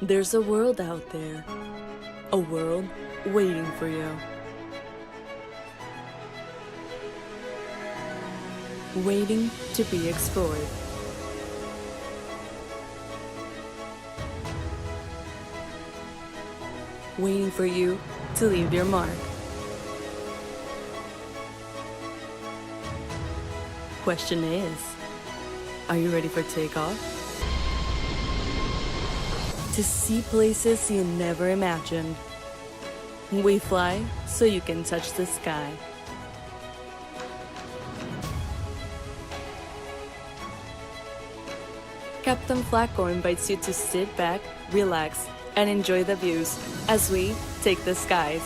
There's a world out there, a world waiting for you. Waiting to be explored. Waiting for you to leave your mark. Question is, are you ready for takeoff? To see places you never imagined. We fly so you can touch the sky. Captain Flacco invites you to sit back, relax, and enjoy the views as we take the skies.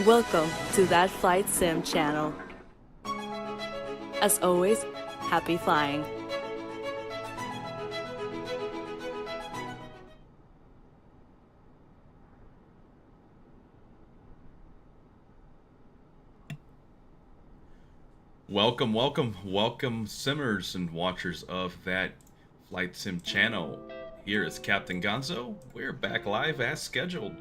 Welcome to That Flight Sim channel. As always, happy flying. Welcome, simmers and watchers of That Flight Sim channel. Here is Captain Gonzo. We're back live as scheduled.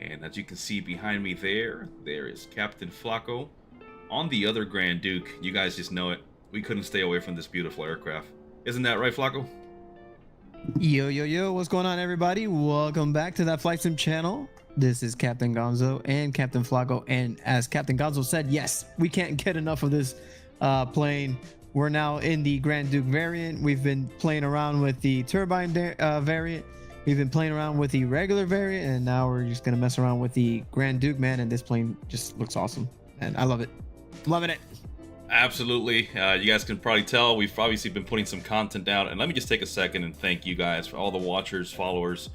And as you can see behind me there is Captain Flacco on the other Grand Duke. You guys just know it. We couldn't stay away from this beautiful aircraft. Isn't that right, Flacco? Yo, what's going on, everybody? Welcome back to That Flight Sim channel. This is Captain Gonzo and Captain Flacco. And as Captain Gonzo said, yes, we can't get enough of this plane. We're now in the Grand Duke variant. We've been playing around with the Turbine variant. We've been playing around with the regular variant, and now we're just gonna mess around with the Grand Duke, man. And this plane just looks awesome, and I love it. Loving it. Absolutely. You guys can probably tell we've obviously been putting some content out, and let me just take a second and thank you guys for all the watchers, followers.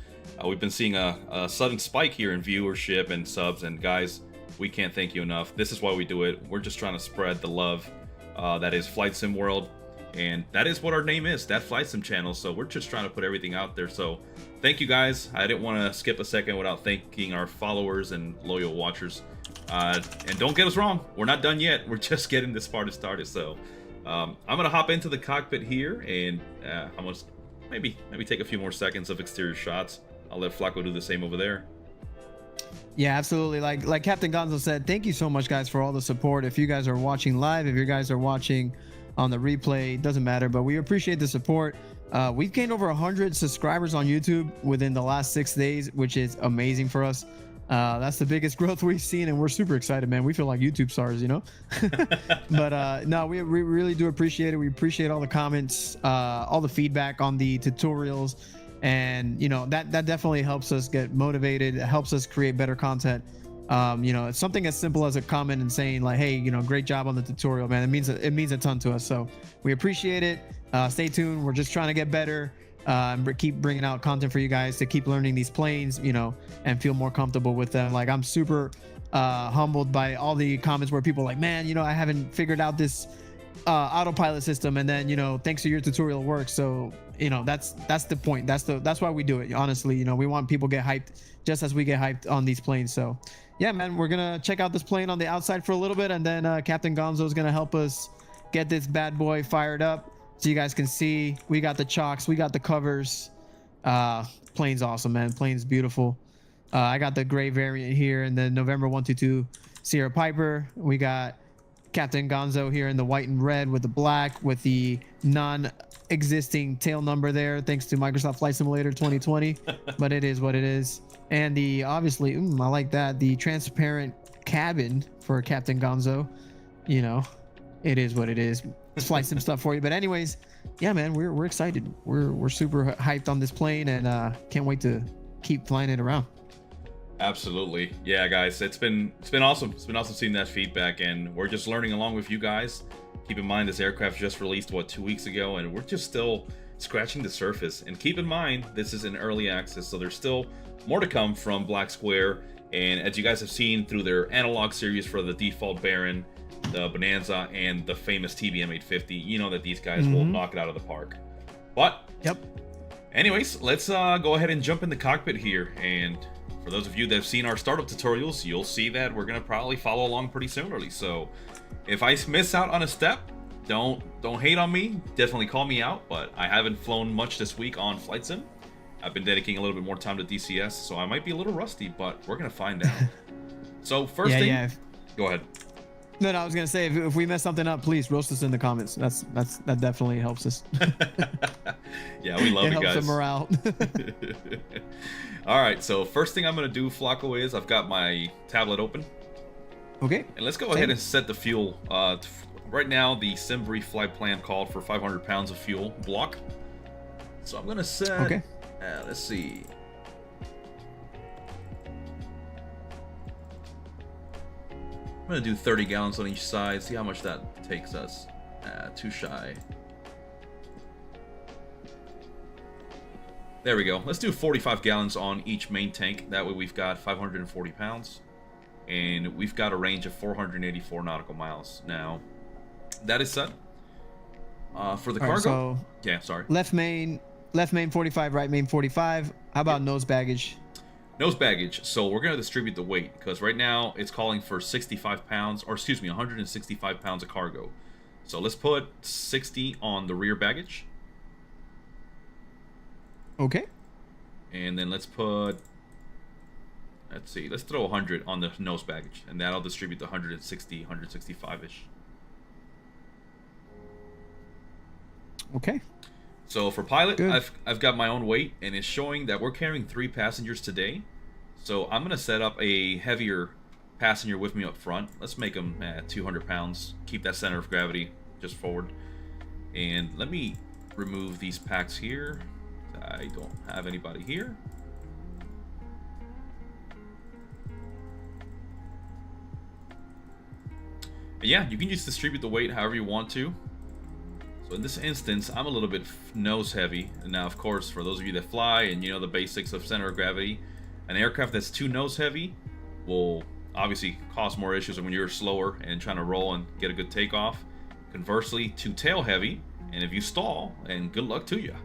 We've been seeing a sudden spike here in viewership and subs, and guys, we can't thank you enough. This is why we do it. We're just trying to spread the love that is Flight Sim World, and that is what our name is, That Flight Sim channel. So we're just trying to put everything out there. So thank you guys. I didn't want to skip a second without thanking our followers and loyal watchers. And don't get us wrong, we're not done yet. We're just getting this part started. So I'm gonna hop into the cockpit here, and I'm gonna maybe take a few more seconds of exterior shots. I'll let Flacco do the same over there. Yeah, absolutely. Like Captain Gonzo said, thank you so much, guys, for all the support. If you guys are watching live, if you guys are watching on the replay, it doesn't matter, but we appreciate the support. We've gained over 100 subscribers on YouTube within the last 6 days, which is amazing for us. That's the biggest growth we've seen, and we're super excited, man. We feel like YouTube stars, you know. But no, we really do appreciate it. We appreciate all the comments, all the feedback on the tutorials, and you know that definitely helps us get motivated. It helps us create better content. You know, it's something as simple as a comment and saying like, hey, you know, great job on the tutorial, man. It means a ton to us, so we appreciate it. Stay tuned. We're just trying to get better. And keep bringing out content for you guys to keep learning these planes, you know, and feel more comfortable with them. Like, I'm super humbled by all the comments where people are like, man, you know, I haven't figured out this autopilot system, and then, you know, thanks to your tutorial, it works. So, you know, that's the point. That's why we do it. Honestly, you know, we want people to get hyped just as we get hyped on these planes. So yeah, man, we're gonna check out this plane on the outside for a little bit, and then Captain Gonzo is gonna help us get this bad boy fired up. So you guys can see, we got the chocks, we got the covers. Plane's awesome, man. Plane's beautiful. I got the gray variant here, and then November 122 Sierra Piper. We got Captain Gonzo here in the white and red with the black, with the non-existing tail number there, thanks to Microsoft Flight Simulator 2020. But it is what it is. And the, obviously, I like that, the transparent cabin for Captain Gonzo. You know, it is what it is. Flight sim stuff for you. But anyways, yeah, man, we're excited. We're super hyped on this plane, and can't wait to keep flying it around. Absolutely. Yeah, guys, it's been awesome. It's been awesome seeing that feedback, and we're just learning along with you guys. Keep in mind, this aircraft just released 2 weeks ago, and we're just still scratching the surface. And keep in mind, this is an early access, so there's still more to come from BlackSquare. And as you guys have seen through their analog series for the default Baron, the Bonanza, and the famous TBM 850, you know that these guys will knock it out of the park. But yep. Anyways, let's go ahead and jump in the cockpit here. And for those of you that have seen our startup tutorials, you'll see that we're gonna probably follow along pretty similarly. So if I miss out on a step, don't hate on me. Definitely call me out. But I haven't flown much this week on Flight Sim. I've been dedicating a little bit more time to DCS, so I might be a little rusty, but we're gonna find out. So first thing, go ahead. No, I was gonna say if we mess something up, please roast us in the comments. That definitely helps us. Yeah, we love it you guys. helps the morale. All right, so first thing I'm gonna do, Flacco, is I've got my tablet open. Okay. And let's go ahead and set the fuel. Right now, the Simbrief flight plan called for 500 pounds of fuel block. So I'm gonna set. Okay. Let's see. I'm gonna do 30 gallons on each side. See how much that takes us. Too shy. There we go. Let's do 45 gallons on each main tank. That way we've got 540 pounds. And we've got a range of 484 nautical miles. Now, that is set. For the cargo. Right, so yeah, sorry. Left main 45, right main 45. How about nose baggage? Nose baggage. So we're going to distribute the weight because right now it's calling for 65 pounds, or excuse me, 165 pounds of cargo. So let's put 60 on the rear baggage. Okay. And then let's put, let's see, let's throw 100 on the nose baggage, and that'll distribute the 160, 165-ish. Okay. So for pilot, Good. I've got my own weight, and it's showing that we're carrying 3 passengers today. So I'm gonna set up a heavier passenger with me up front. Let's make him 200 pounds. Keep that center of gravity just forward. And let me remove these packs here. I don't have anybody here. But yeah, you can just distribute the weight however you want to. So in this instance, I'm a little bit nose heavy. And now, of course, for those of you that fly and you know the basics of center of gravity, an aircraft that's too nose heavy will obviously cause more issues when you're slower and trying to roll and get a good takeoff. Conversely, too tail heavy, and if you stall, and good luck to you.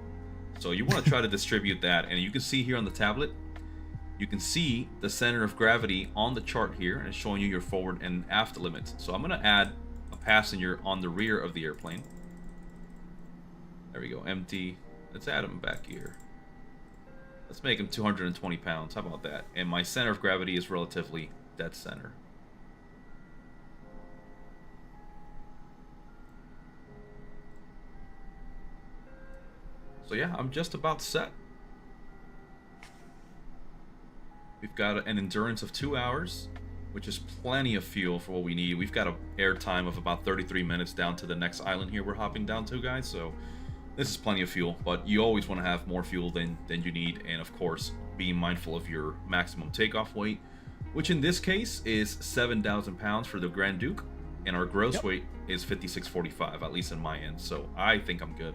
So you want to try to distribute that, and you can see here on the tablet, you can see the center of gravity on the chart here, and it's showing you your forward and aft limits. So I'm going to add a passenger on the rear of the airplane. There we go, empty. Let's add him back here. Let's make him 220 pounds. How about that? And my center of gravity is relatively dead center. So yeah, I'm just about set. We've got an endurance of 2 hours, which is plenty of fuel for what we need. We've got an air time of about 33 minutes down to the next island here we're hopping down to, guys. So this is plenty of fuel, but you always want to have more fuel than you need. And of course, being mindful of your maximum takeoff weight, which in this case is 7,000 pounds for the Grand Duke. And our gross weight is 5645, at least in my end. So I think I'm good.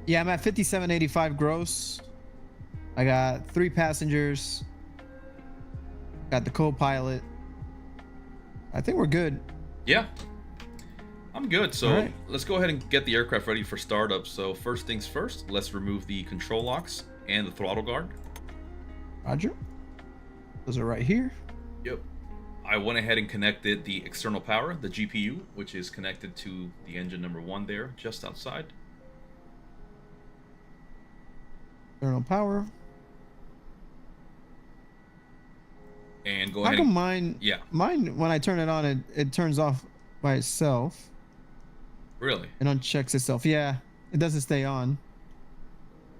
Yeah, I'm at 5785 gross. I got 3 passengers. Got the co-pilot. I think we're good. Yeah, I'm good. So right. Let's go ahead and get the aircraft ready for startup. So first things first, let's remove the control locks and the throttle guard. Roger. Those are right here. Yep. I went ahead and connected the external power, the GPU, which is connected to the engine number 1 there, just outside. External power. And go How ahead. come mine? Yeah. Mine, when I turn it on, it turns off by itself. Really? It unchecks itself. Yeah, it doesn't stay on.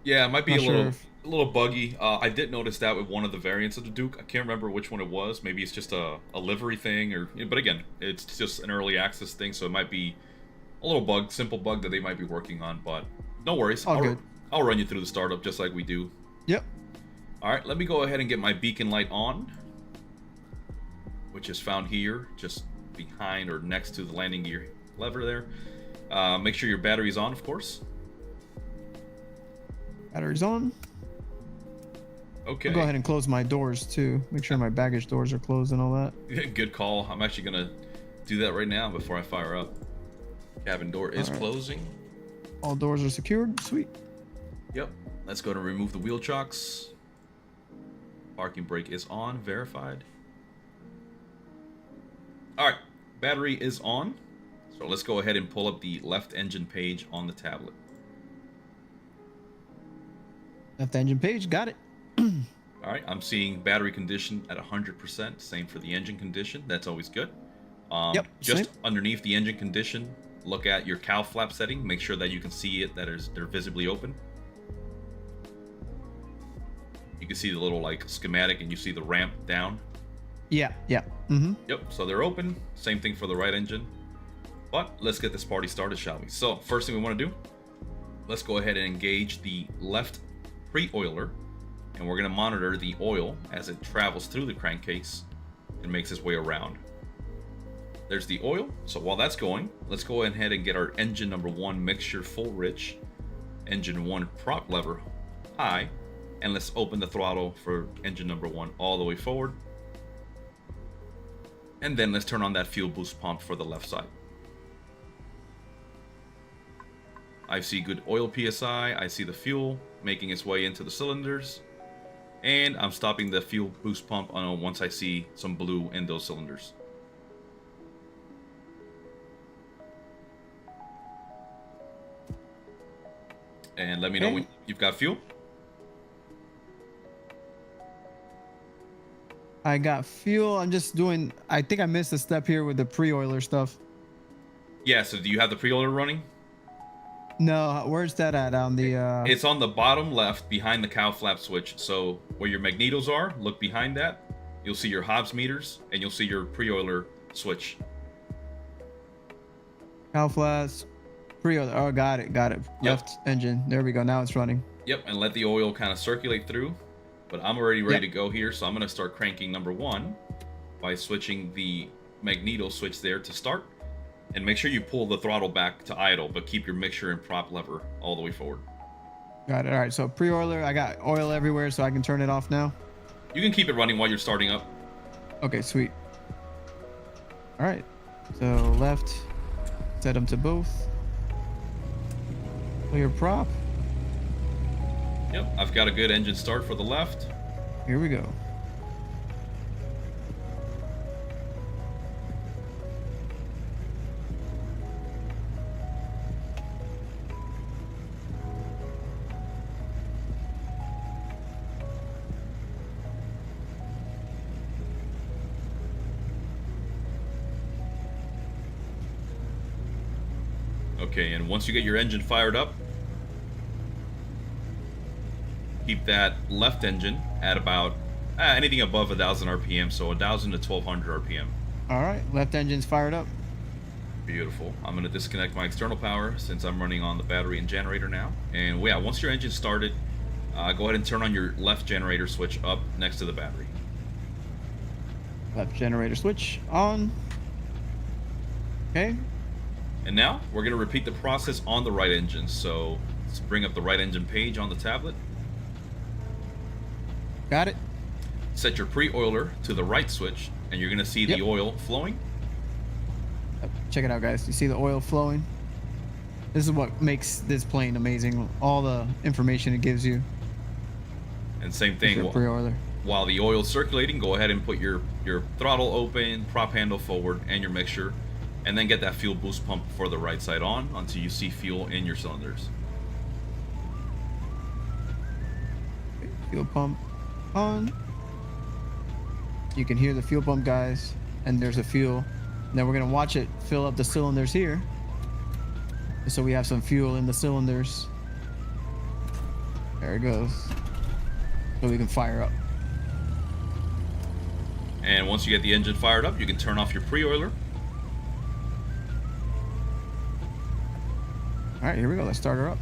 Yeah, it might be Not sure a little buggy. I did notice that with one of the variants of the Duke. I can't remember which one it was. Maybe it's just a livery thing, or but again, it's just an early access thing, so it might be a little simple bug that they might be working on. But no worries. All good. I'll run you through the startup just like we do. Yep. All right, let me go ahead and get my beacon light on, which is found here, just behind or next to the landing gear lever there. Make sure your battery's on, of course. Battery's on. Okay. I'll go ahead and close my doors too. Make sure my baggage doors are closed and all that. Good call. I'm actually gonna do that right now before I fire up. Cabin door is closing. All doors are secured. Sweet. Yep. Let's go to remove the wheel chocks. Parking brake is on, verified. All right, battery is on. So let's go ahead and pull up the left engine page on the tablet. Left engine page, got it. All right, I'm seeing battery condition at 100%. Same for the engine condition. That's always good. Yep, Just same. underneath the engine condition, look at your cowl flap setting. Make sure that you can see it, they're visibly open. You can see the little like schematic, and you see the ramp down. Yeah. Yep, so they're open. Same thing for the right engine. But let's get this party started, shall we? So first thing we want to do, let's go ahead and engage the left pre-oiler, and we're going to monitor the oil as it travels through the crankcase and makes its way around. There's the oil. So while that's going, let's go ahead and get our engine number 1 mixture full rich, engine 1 prop lever high, and let's open the throttle for engine number 1 all the way forward. And then let's turn on that fuel boost pump for the left side. I see good oil PSI. I see the fuel making its way into the cylinders. And I'm stopping the fuel boost pump once I see some blue in those cylinders. And let me know when you've got fuel. I got fuel. I'm just doing, I think I missed a step here with the pre-oiler stuff. Yeah, so do you have the pre-oiler running? No, where's that at on the It's on the bottom left behind the cowl flap switch. So where your magnetos are, look behind that. You'll see your Hobbs meters, and you'll see your pre-oiler switch. cowl flaps, pre-oiler. Oh, got it. Yep. Left engine. There we go. Now it's running. Yep, and let the oil kind of circulate through. But I'm already ready to go here, so I'm going to start cranking number 1 by switching the magneto switch there to start. And make sure you pull the throttle back to idle, but keep your mixture and prop lever all the way forward. Got it. All right. So pre-oiler, I got oil everywhere, so I can turn it off now. You can keep it running while you're starting up. Okay, sweet. All right. So left, set them to both. Clear prop. Yep, I've got a good engine start for the left. Here we go. Okay, and once you get your engine fired up, keep that left engine at about anything above 1,000 RPM, so 1,000 to 1,200 RPM. All right, left engine's fired up. Beautiful. I'm going to disconnect my external power since I'm running on the battery and generator now. And yeah, once your engine's started, go ahead and turn on your left generator switch up next to the battery. Left generator switch on. Okay. And now we're going to repeat the process on the right engine. So let's bring up the right engine page on the tablet. Got it. Set your pre-oiler to the right switch, and you're going to see the oil flowing. Check it out, guys. You see the oil flowing? This is what makes this plane amazing. All the information it gives you. And same thing, pre-oiler. While the oil's circulating, go ahead and put your throttle open, prop handle forward, and your mixture, and then get that fuel boost pump for the right side on until you see fuel in your cylinders. Fuel pump on. You can hear the fuel pump, guys, and there's a fuel. Now we're gonna watch it fill up the cylinders here, so we have some fuel in the cylinders. There it goes, so we can fire up. And once you get the engine fired up, you can turn off your pre-oiler. All right, here we go. Let's start her up.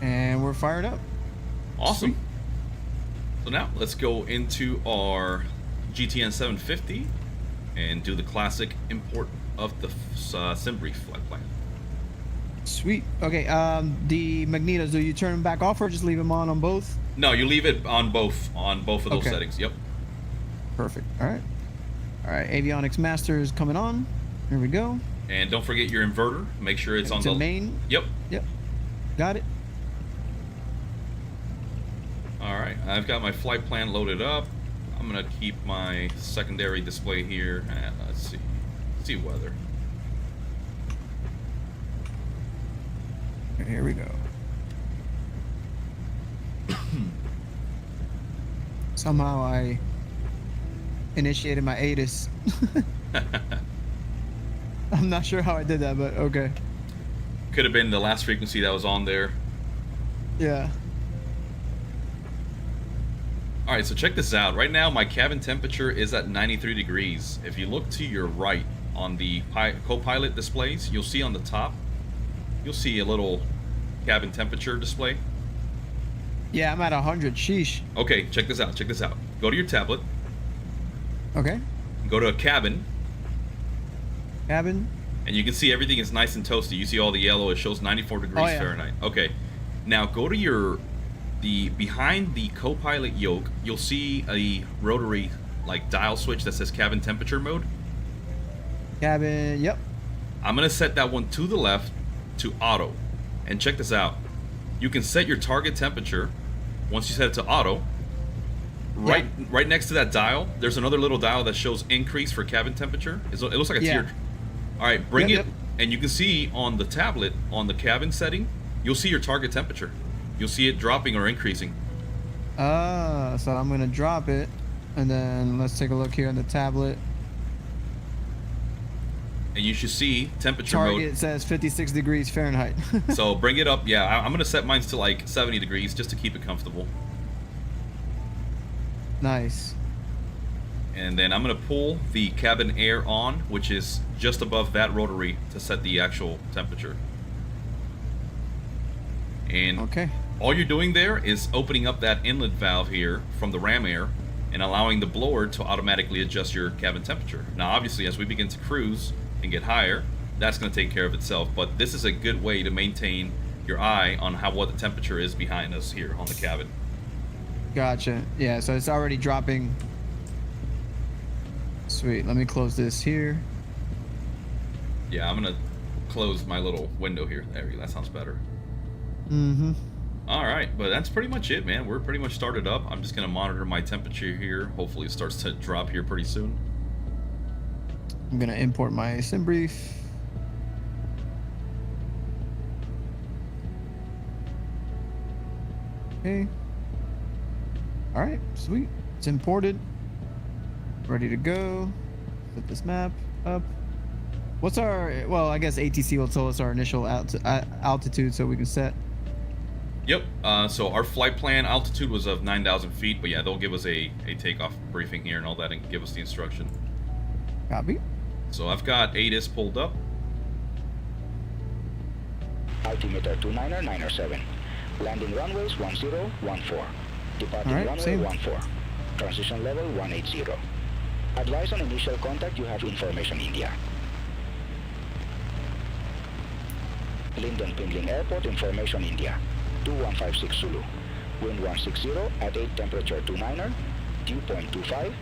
And we're fired up. Awesome. Sweet. So now let's go into our GTN 750 and do the classic import of the Simbri flight plan. Sweet. Okay. The magnetos, do you turn them back off or just leave them on both? No, you leave it on both of those settings. Yep. Perfect. All right. All right. Avionics master is coming on. Here we go. And don't forget your inverter. Make sure it's on the main. Yep. Yep. Got it. All right. I've got my flight plan loaded up. I'm gonna keep my secondary display here. And let's see. See weather. Here we go. Somehow I initiated my ATIS. I'm not sure how I did that, but okay. Could have been the last frequency that was on there. Yeah. All right, so check this out. Right now, my cabin temperature is at 93 degrees. If you look to your right on the co-pilot displays, you'll see on the top, you'll see a little cabin temperature display. Yeah, I'm at 100. Sheesh. Okay, check this out. Check this out. Go to your tablet. Okay. Go to cabin. Cabin. And you can see everything is nice and toasty. You see all the yellow. It shows 94 degrees Fahrenheit. Okay. Now go to behind the co-pilot yoke, you'll see a rotary like dial switch that says cabin temperature mode. Cabin, yep. I'm gonna set that one to the left to auto. And check this out. You can set your target temperature once you set it to auto. Right next to that dial, there's another little dial that shows increase for cabin temperature. It looks like a tier. All right, bring it, and you can see on the tablet, on the cabin setting, you'll see your target temperature. You'll see it dropping or increasing. So I'm gonna drop it, and then let's take a look here on the tablet. And you should see temperature mode. Target says 56 degrees Fahrenheit. So bring it up. Yeah, I'm gonna set mine to like 70 degrees just to keep it comfortable. Nice. And then I'm gonna pull the cabin air on, which is just above that rotary, to set the actual temperature. And okay. All you're doing there is opening up that inlet valve here from the ram air and allowing the blower to automatically adjust your cabin temperature. Now, obviously, as we begin to cruise and get higher, that's going to take care of itself. But this is a good way to maintain your eye on what the temperature is behind us here on the cabin. Gotcha. Yeah, so it's already dropping. Sweet. Let me close this here. Yeah, I'm going to close my little window here. There we go. That sounds better. Mm-hmm. All right, but that's pretty much it, man. We're pretty much started up. I'm just going to monitor my temperature here. Hopefully it starts to drop here pretty soon. I'm going to import my sim brief. Okay. All right, sweet. It's imported. Ready to go. Set this map up. What's our, well, I guess ATC will tell us our initial altitude so we can set. Yep, so our flight plan altitude was of 9,000 feet, but yeah, they'll give us a takeoff briefing here and all that and give us the instruction. Copy. So I've got ATIS pulled up. Altimeter 29907. Landing runways 1014. Departing runway 14. Transition level 180. Advise on initial contact, you have information India. Linden Pindling Airport, information India. 2156 Zulu. Wind 160 at 8, temperature 29er. Dew point 25.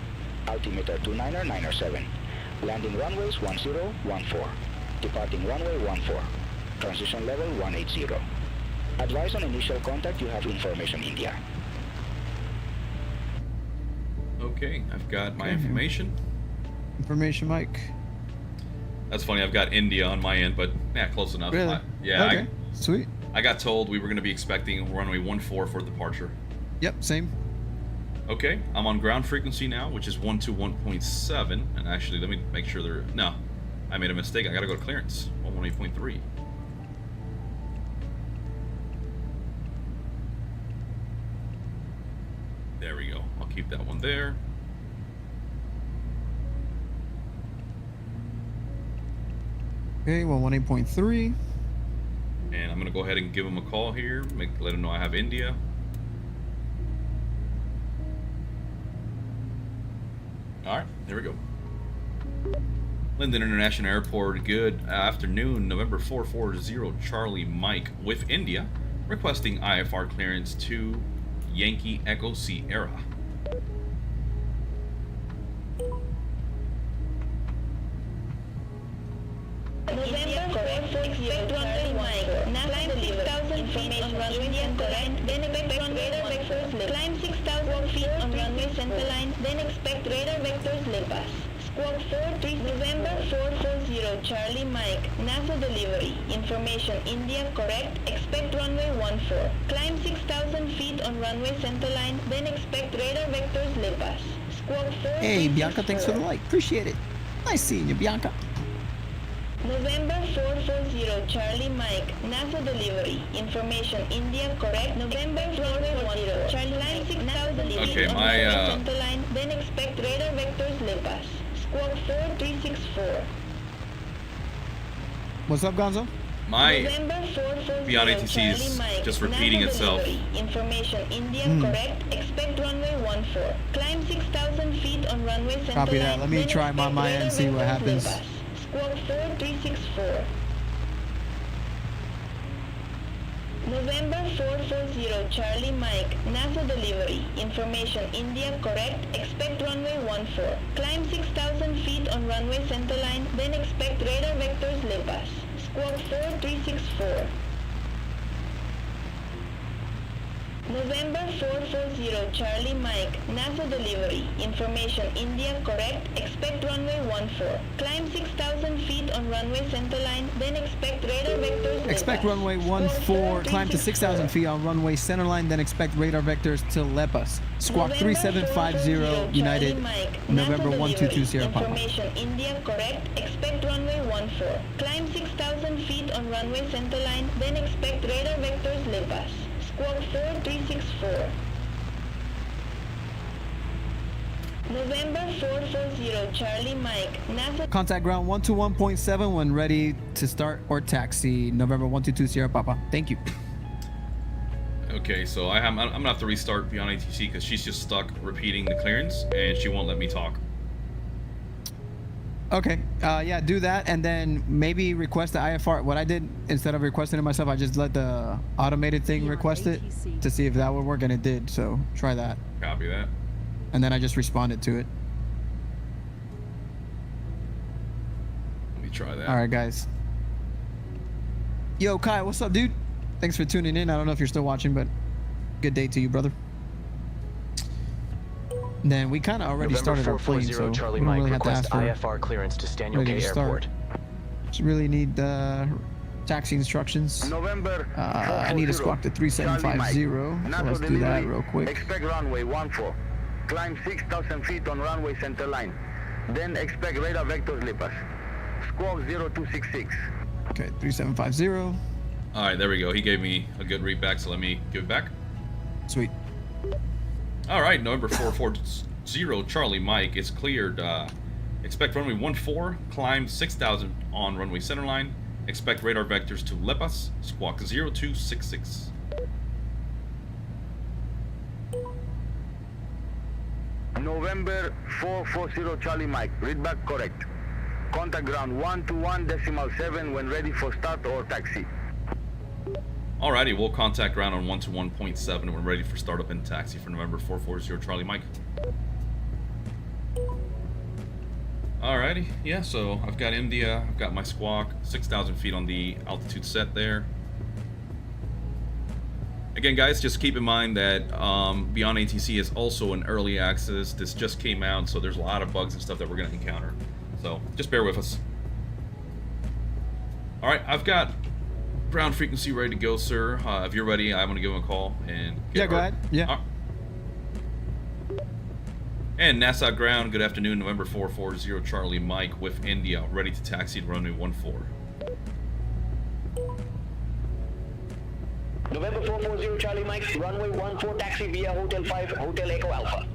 Altimeter 29907. Landing runways 1014. Departing runway 14. Transition level 180. Advise on initial contact, you have information India. Okay, I've got my information. Information, Mike. That's funny, I've got India on my end, but yeah, close enough. Really? Yeah, okay. Sweet. I got told we were going to be expecting runway 14 for departure. Yep, same. Okay, I'm on ground frequency now, which is 121.7. And actually, let me make sure no, I made a mistake. I got to go to clearance, 118.3. There we go. I'll keep that one there. Okay, 118.3. And I'm going to go ahead and give them a call here, let them know I have India. All right, there we go. Linden International Airport, good afternoon, November 440 Charlie Mike with India, requesting IFR clearance to Yankee Echo Sierra. expect runway Mike. Climb 6,000 feet on runway center line, then expect radar vectors lip. Climb 6,000 feet on runway center line, then expect radar vectors lip us. Squawk 43 November 440 Charlie Mike. NASA delivery. Information India correct. Expect runway 14. Climb 6,000 feet on runway center line, then expect radar vectors lip us. Squawk 4. Hey, Bianca, thanks for the like. Appreciate it. Nice seeing you, Bianca. November 440 Charlie Mike. NASA delivery. Information India correct. November 440 Charlie Line 6,000 feet Okay, on my, runway center line, then expect radar vectors lip us. Squawk 4364. What's up, Gonzo? My November 440 Beyond ATC is Charlie Mike. just repeating NASA itself. delivery. Information India correct. Expect runway 14. Climb 6,000 feet on runway center Copy line. that. Let me then try my expect MYEN, radar see what vectors happens. lip us. Squawk 4364. November 440 Charlie Mike. NASA delivery. Information India correct. Expect runway 14. Climb 6,000 feet on runway center line, then expect radar vectors lip us. Squawk 4364. November 440 Charlie Mike. NASA delivery. Information India correct. Expect runway 14. Climb 6,000 feet on runway center line, then expect radar vectors lip Expect us. runway Squawk 14, climb to 6,000 feet on runway center line, then expect radar vectors to lep us. Squawk November 3750 440 United, Charlie Mike. November NASA 122 delivery. Sierra Papa. Information India correct. Expect runway 14. Climb 6,000 feet on runway center line, then expect radar vectors lip us. Squawk 4364. November 440 Charlie Mike. NASA Contact ground 121.7 when ready to start or taxi. November 122 Sierra Papa. Thank you. Okay, so I'm gonna have to restart Beyond ATC because she's just stuck repeating the clearance and she won't let me talk. Okay, yeah, do that, and then maybe request the IFR. What I did, instead of requesting it myself, I just let the automated thing Beyond request it ATC. to see if that would work, and it did, so try that. Copy that. And then I just responded to it. Let me try that. All right, guys. Yo, Kai, what's up, dude? Thanks for tuning in. I don't know if you're still watching, but good day to you, brother. Then we kind of already started our plane, so we Charlie don't Mike really have to ask request for IFR clearance to Staniel ready K to start. Airport. Just really need taxi instructions. November I need to squawk to 3750, so let's do that real quick. Expect runway 14. Climb 6,000 feet on runway center line. Then expect radar vectors lip us. Squawk 0266. Okay, 3750. All right, there we go. He gave me a good read back, so let me give it back. Sweet. All right, November 440 Charlie Mike is cleared. Expect runway 14, climb 6,000 on runway center line. Expect radar vectors to lip us. Squawk 0266. November 440 Charlie Mike. Read back correct. Contact ground 121.7 when ready for start or taxi. Alrighty, we'll contact ground on 121.7 and we're ready for startup and taxi for November 440 Charlie Mike. Alrighty, yeah, so I've got India, I've got my squawk, 6,000 feet on the altitude set there. Again, guys, just keep in mind that Beyond ATC is also an early access. This just came out, so there's a lot of bugs and stuff that we're going to encounter. So just bear with us. Alright, I've got ground frequency ready to go, sir. If you're ready, I'm going to give him a call. And Yeah, go ahead. Yeah. And Nassau ground, good afternoon, November 440 Charlie Mike with India, ready to taxi to runway 14. November 440 Charlie Mike, runway 14 taxi via Hotel 5, Hotel Echo Alpha.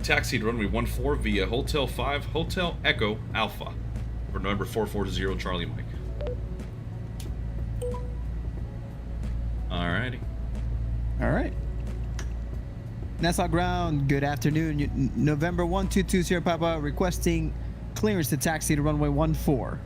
Taxi to runway 14 via Hotel 5, Hotel Echo Alpha for November 440 Charlie Mike. Alrighty. All right. Nassau ground, good afternoon. November 122 Sierra Papa requesting clearance to taxi to runway 14.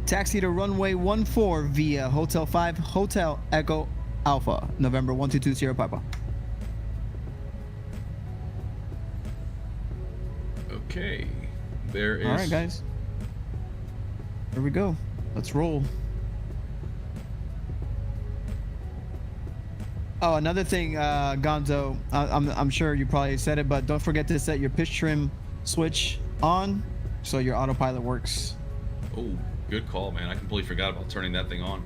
Taxi to runway 14 via Hotel 5, Hotel Echo Alpha, November 122 Sierra Papa. Okay, there is. All right, guys. Here we go. Let's roll. Oh, another thing, Gonzo, I'm sure you probably said it, but don't forget to set your pitch trim switch on so your autopilot works. Oh, good call, man. I completely forgot about turning that thing on.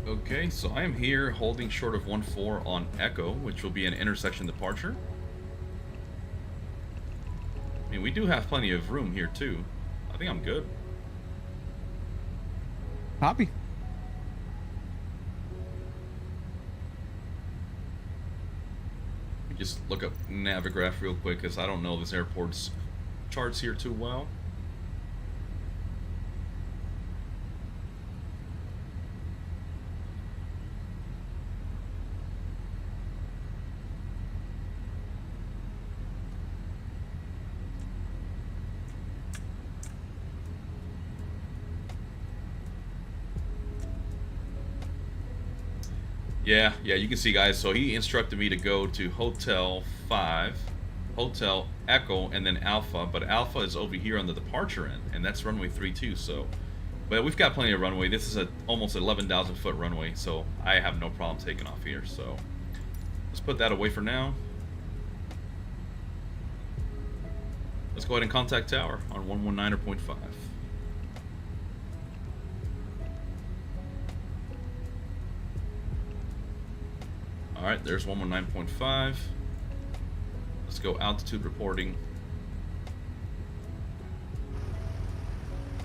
Okay, so I am here holding short of 1-4 on Echo, which will be an intersection departure. I mean, we do have plenty of room here, too. I think I'm good. Copy. Let me just look up Navigraph real quick, because I don't know this airport's charts here too well. Yeah, you can see, guys. So he instructed me to go to Hotel 5, Hotel Echo, and then Alpha. But Alpha is over here on the departure end, and that's runway 32. So, but we've got plenty of runway. This is a almost 11,000 foot runway, so I have no problem taking off here. So let's put that away for now. Let's go ahead and contact tower on 119.5. Alright, there's 119.5. Let's go altitude reporting.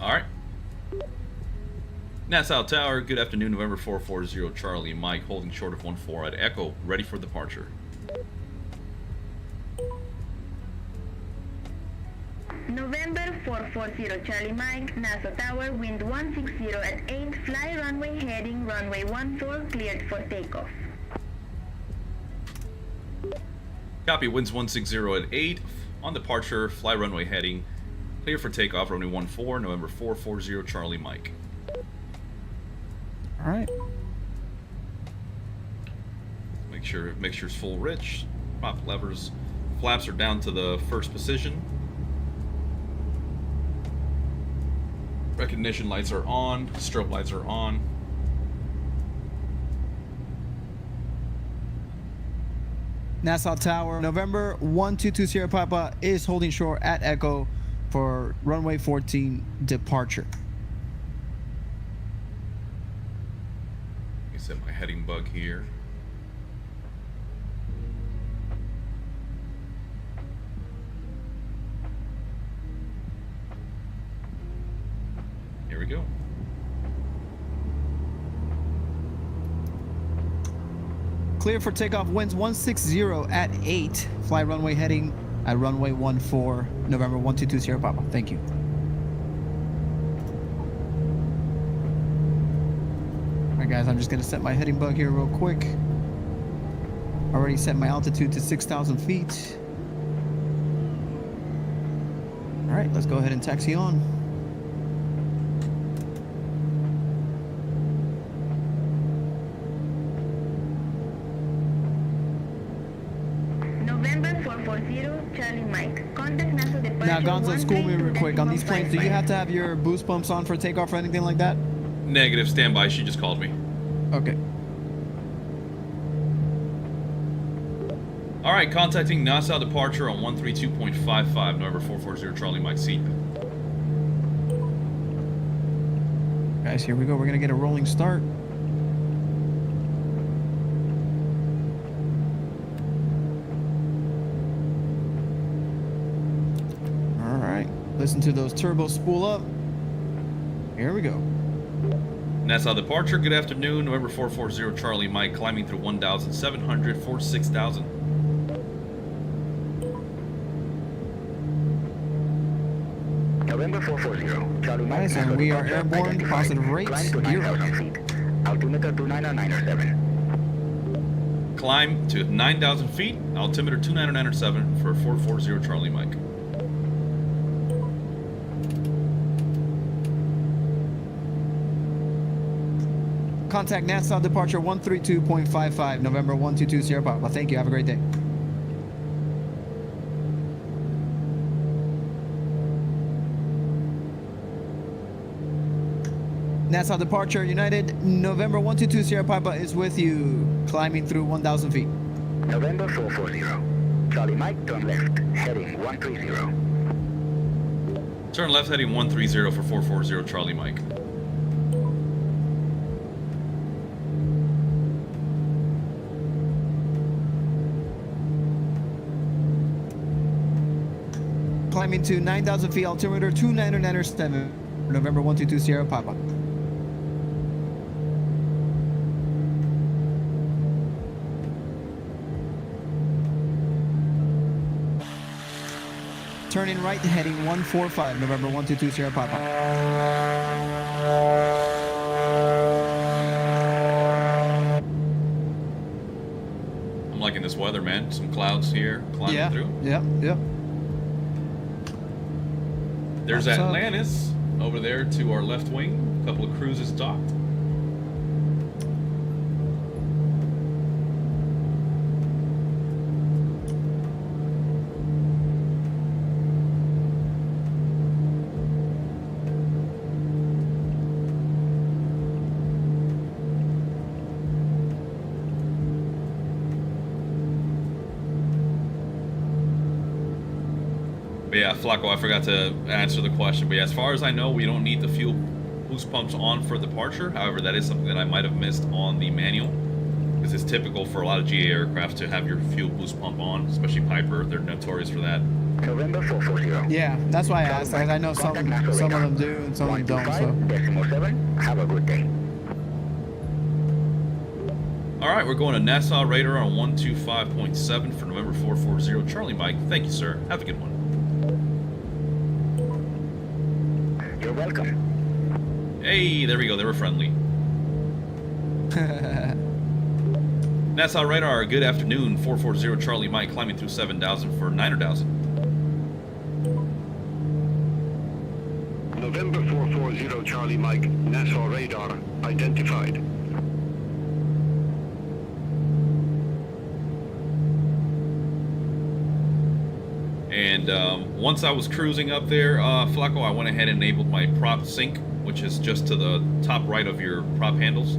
Alright. Nassau Tower, good afternoon, November 440 Charlie Mike, holding short of 1-4 at Echo, ready for departure. November 440 Charlie Mike, Nassau Tower, wind 160 at 8, fly runway heading runway 14, cleared for takeoff. Copy, winds 160 at 8, on departure, fly runway heading, clear for takeoff, runway 14, November 440 Charlie Mike. All right. Make sure it's full rich, prop levers, flaps are down to the first position. Recognition lights are on, strobe lights are on. Nassau Tower, November 122 Sierra Papa is holding short at Echo for runway 14 departure. Let me set my heading bug here. Here we go. Clear for takeoff, winds 160 at 8. Fly runway heading at runway 14, November 122 Sierra Papa. Thank you. All right, guys, I'm just going to set my heading bug here real quick. Already set my altitude to 6,000 feet. All right, let's go ahead and taxi on. Charlie Mike. Contact NASA departure. Now, Gonzo, school me real quick. On these planes, do you have to have your boost pumps on for takeoff or anything like that? Negative, standby. She just called me. Okay. All right, contacting Nassau departure on 132.55, November 440 Charlie Mike. See you. Guys, here we go. We're going to get a rolling start. Listen to those turbos spool up. Here we go. Nassau departure, good afternoon, November 440 Charlie Mike, climbing through 1,700 for 6,000. November 440, Charlie Mike. Nice, and we are airborne, positive rates, gear up. Altimeter 29997. Climb to 9,000 feet, altimeter 299.7 for 440 Charlie Mike. Contact NASA departure 132.55, November 122 Sierra Papa. Thank you. Have a great day. NASA departure United, November 122 Sierra Papa is with you, climbing through 1,000 feet. November 440. Charlie Mike, turn left, heading 130. Turn left heading 130 for 440 Charlie Mike. Climbing to 9,000 feet, altimeter 299.7, November 122 Sierra Papa. Turning right, heading 145, November 122 Sierra Papa. I'm liking this weather, man. Some clouds here climbing through. Yeah. There's What's up? Atlantis over there to our left wing. A couple of cruises docked. But yeah, Flacco, I forgot to answer the question. But yeah, as far as I know, we don't need the fuel boost pumps on for departure. However, that is something that I might have missed on the manual, because it's typical for a lot of GA aircraft to have your fuel boost pump on, especially Piper. They're notorious for that. November 440. Yeah, that's why I asked. I know some of them do and some of them don't. So 125.7. Have a good day. All right, we're going to Nassau radar on 125.7 for November 440 Charlie Mike. Thank you, sir. Have a good one. You're welcome. Hey, there we go. They were friendly. Nassau radar, good afternoon. 440 Charlie Mike, climbing through 7,000 for 9,000. November 440 Charlie Mike, Nassau radar identified. And once I was cruising up there, Flacco, I went ahead and enabled my prop sync, which is just to the top right of your prop handles.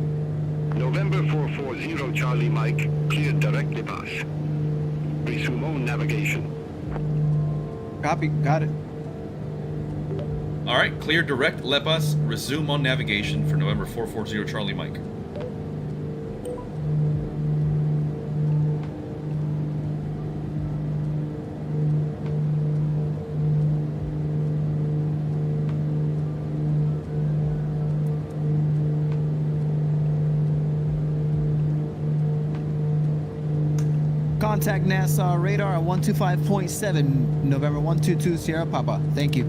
November 440 Charlie Mike, cleared directly pass. Resume on navigation. copy, got it. All right, clear direct, let us resume on navigation for November 440 Charlie Mike. Contact NASA radar at 125.7, November 122 Sierra Papa. Thank you.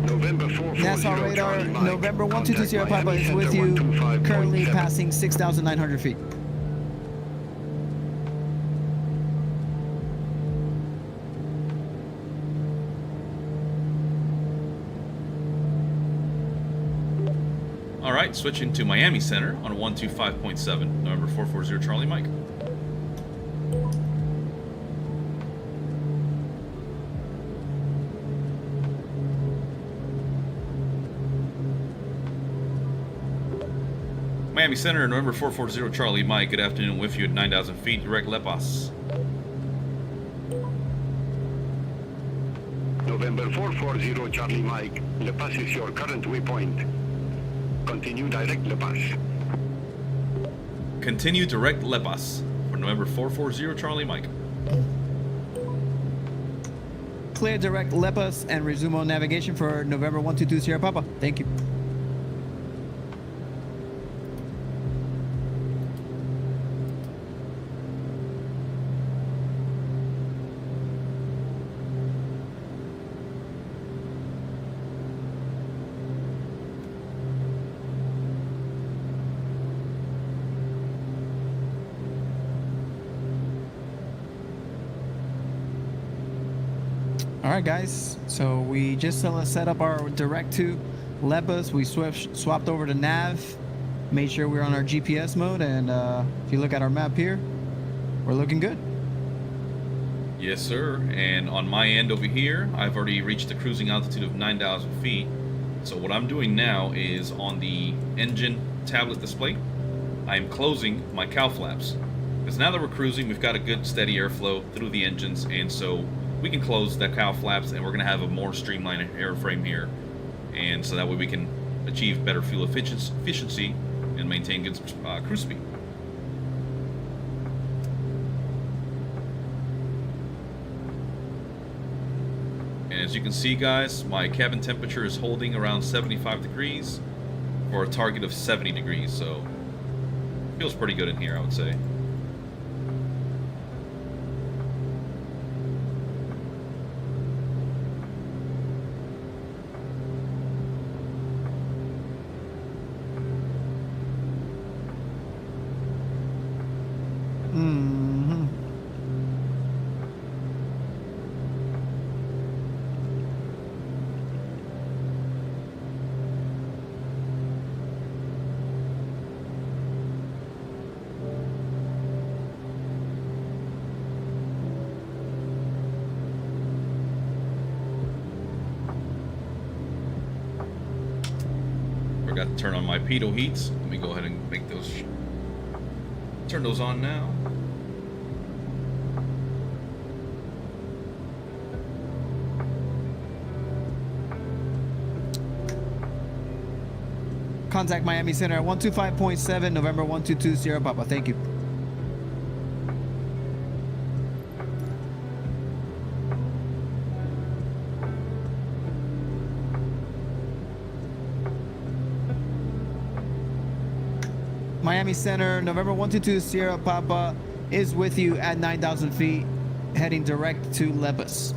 November 440 NASA radar, Charlie Mike, November 122 Sierra contact Papa is Miami with Center you, 125.7. currently passing 6,900 feet. All right, switching to Miami Center on 125.7, November 440 Charlie Mike. Miami Center, November 440 Charlie Mike. Good afternoon, with you at 9,000 feet, direct Lepas. November 440 Charlie Mike, Le Pas is your current waypoint. Continue direct Le Pas. Continue direct Lepas for November 440 Charlie Mike. Clear direct Lepas and resume on navigation for November 122 Sierra Papa. Thank you. All right, guys. So we just set up our direct to Lepus. We swapped over to nav, made sure we're on our GPS mode, and if you look at our map here, we're looking good. Yes, sir. And on my end over here, I've already reached a cruising altitude of 9,000 feet. So what I'm doing now is on the engine tablet display, I'm closing my cow flaps. Because now that we're cruising, we've got a good steady airflow through the engines, and so we can close that cow flaps, and we're going to have a more streamlined airframe here. And so that way we can achieve better fuel efficiency and maintain good cruise speed. And as you can see, guys, my cabin temperature is holding around 75 degrees for a target of 70 degrees, so feels pretty good in here, I would say. Forgot to turn on my pitot heats. Let me go ahead and make those. Turn those on now. Contact Miami Center at 125.7 November 122 Sierra Papa. Thank you. Miami Center, November 122 Sierra Papa is with you at 9,000 feet, heading direct to Lepus.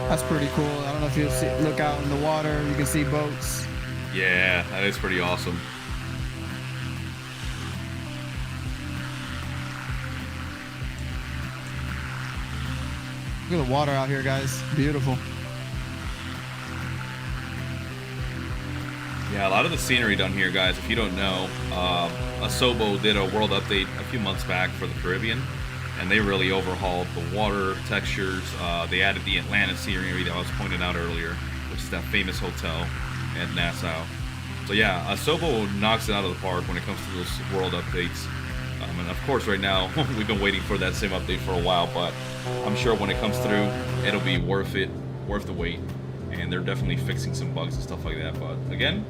That's pretty cool. I don't know if you'll look out in the water. You can see boats. Yeah, that is pretty awesome. Look at the water out here, guys. Beautiful. Yeah, a lot of the scenery down here, guys, if you don't know, Asobo did a world update a few months back for the Caribbean, and they really overhauled the water textures. They added the Atlantis scenery that I was pointing out earlier, which is that famous hotel at Nassau. So yeah, Asobo knocks it out of the park when it comes to those world updates. And of course, right now, we've been waiting for that same update for a while, but I'm sure when it comes through, it'll be worth it, worth the wait. And they're definitely fixing some bugs and stuff like that. But again,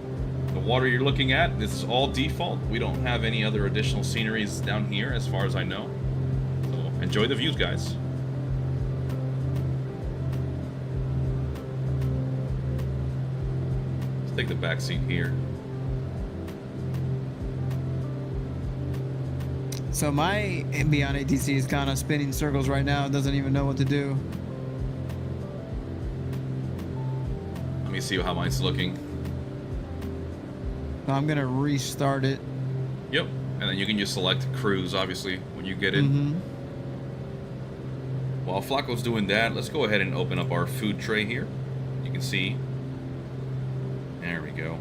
the water you're looking at, this is all default. We don't have any other additional sceneries down here as far as I know. So enjoy the views, guys. Let's take the back seat here. So my Beyond ATC is kind of spinning circles right now. It doesn't even know what to do. Let me see how mine's looking. I'm gonna restart it. Yep, and then you can just select cruise, obviously, when you get it. While Flacco's doing that, let's go ahead and open up our food tray here. You can see. There we go.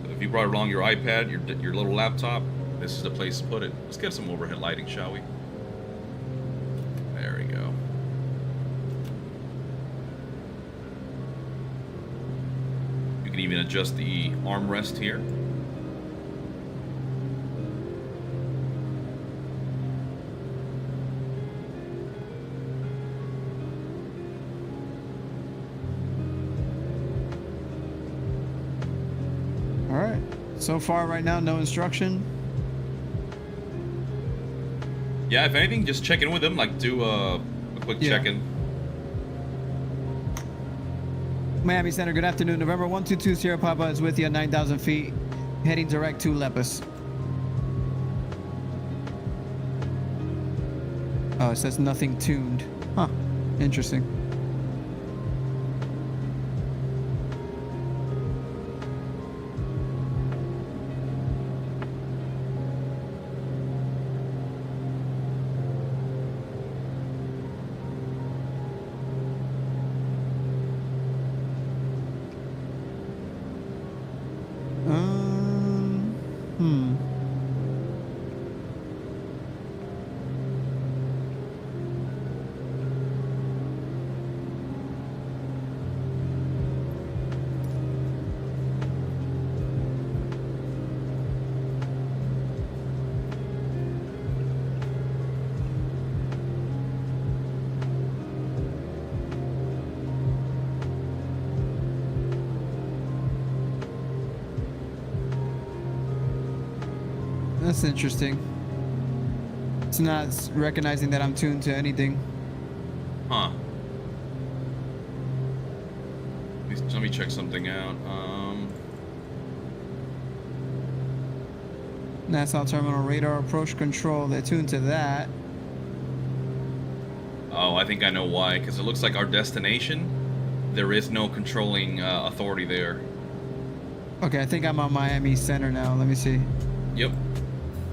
So if you brought along your iPad, your little laptop, this is the place to put it. Let's get some overhead lighting, shall we? There we go. You can even adjust the armrest here. All right. So far, right now, no instruction. Yeah, if anything, just check in with them. Like, do a quick check-in. Miami Center, good afternoon. November 122 Sierra Papa is with you at 9,000 feet, heading direct to Lepus. Oh, it says nothing tuned. Huh, interesting. That's interesting. It's not recognizing that I'm tuned to anything. Huh. Let me check something out. Nassau Terminal radar approach control. They're tuned to that. Oh, I think I know why. Because it looks like our destination, there is no controlling authority there. Okay, I think I'm on Miami Center now. Let me see. Yep.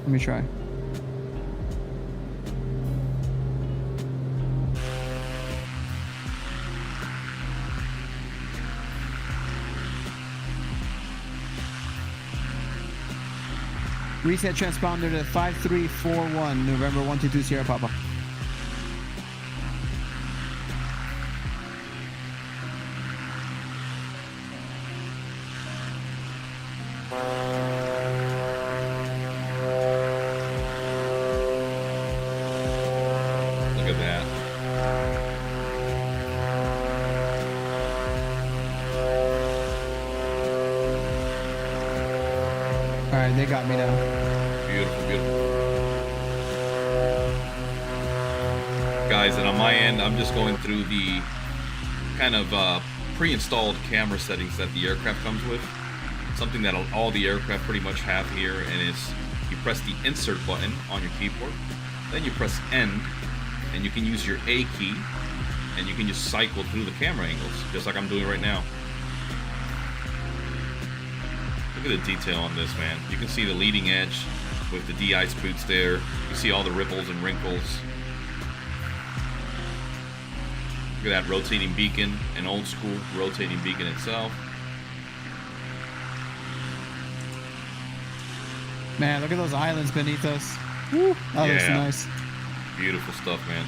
Let me try. Reset transponder to 5341, November 122 Sierra Papa. Look at that. All right, they got me now. Beautiful, beautiful. Guys, and on my end, I'm just going through the kind of pre-installed camera settings that the aircraft comes with. Something that all the aircraft pretty much have here, and it's you press the insert button on your keyboard, then you press N, and you can use your A key, and you can just cycle through the camera angles, just like I'm doing right now. Look at the detail on this, man. You can see the leading edge with the de-ice boots there. You see all the ripples and wrinkles. Look at that rotating beacon, an old school rotating beacon itself. Man, look at those islands beneath us. Woo, that looks nice. Beautiful stuff, man.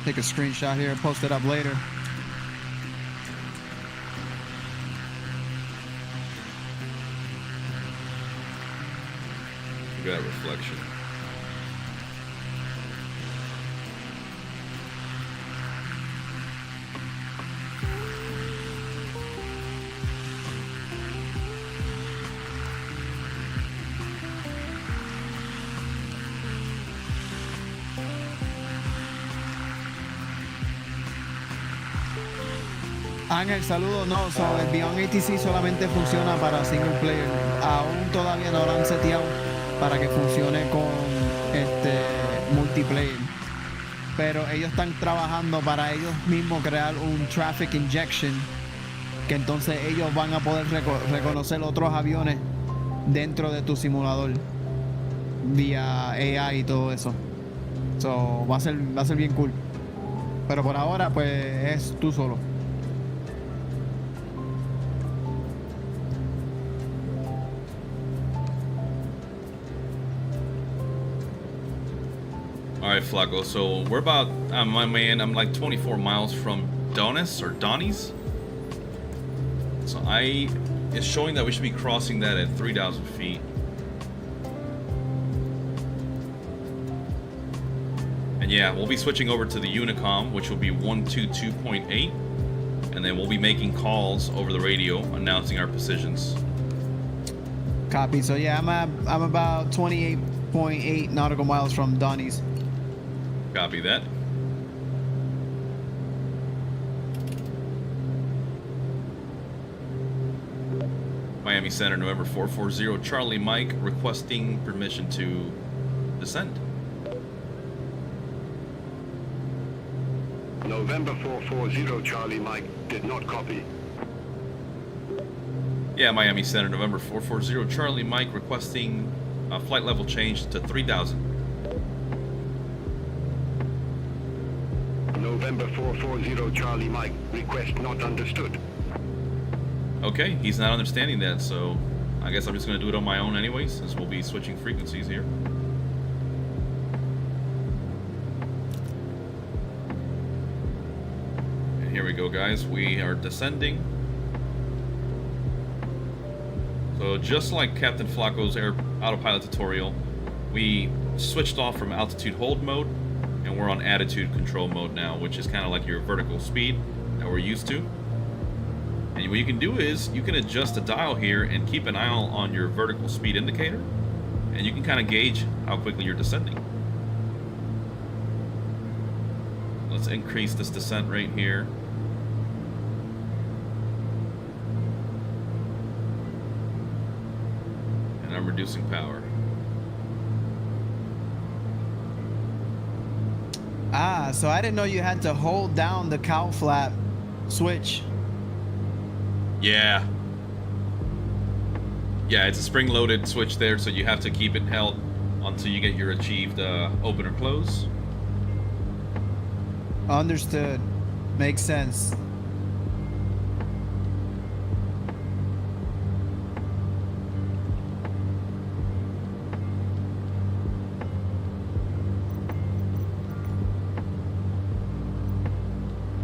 Take a screenshot here and post it up later. Look at that reflection. Ángel, saludos. No, el Beyond ATC solamente funciona para single player. Aún todavía no lo han seteado para que funcione con multiplayer. Pero ellos están trabajando para ellos mismos crear un traffic injection, que entonces ellos van a poder reconocer otros aviones dentro de tu simulador vía AI y todo eso. So, va a ser bien cool. Pero por ahora pues es tú solo. Alright, Flaco, so we're about, I'm like 24 miles from Donis, or Donnie's. So it's showing that we should be crossing that at 3,000 feet. And yeah, we'll be switching over to the Unicom, which will be 122.8, and then we'll be making calls over the radio announcing our positions. Copy. So yeah, I'm about 28.8 nautical miles from Donnie's. Copy that. Miami Center, November 440, Charlie Mike, requesting permission to descend. November 440, Charlie Mike, did not copy. Yeah, Miami Center, November 440, Charlie Mike, requesting a flight level change to 3,000. November 440, Charlie Mike, request not understood. Okay, he's not understanding that, so I guess I'm just going to do it on my own anyways, since we'll be switching frequencies here. And here we go, guys. We are descending. So just like Captain Flacco's autopilot tutorial, we switched off from altitude hold mode, and we're on attitude control mode now, which is kind of like your vertical speed that we're used to. And what you can do is you can adjust the dial here and keep an eye on your vertical speed indicator, and you can kind of gauge how quickly you're descending. Let's increase this descent rate here. And I'm reducing power. Ah, so I didn't know you had to hold down the cowl flap switch. Yeah. Yeah, it's a spring-loaded switch there, so you have to keep it held until you get your achieved open or close. Understood. Makes sense.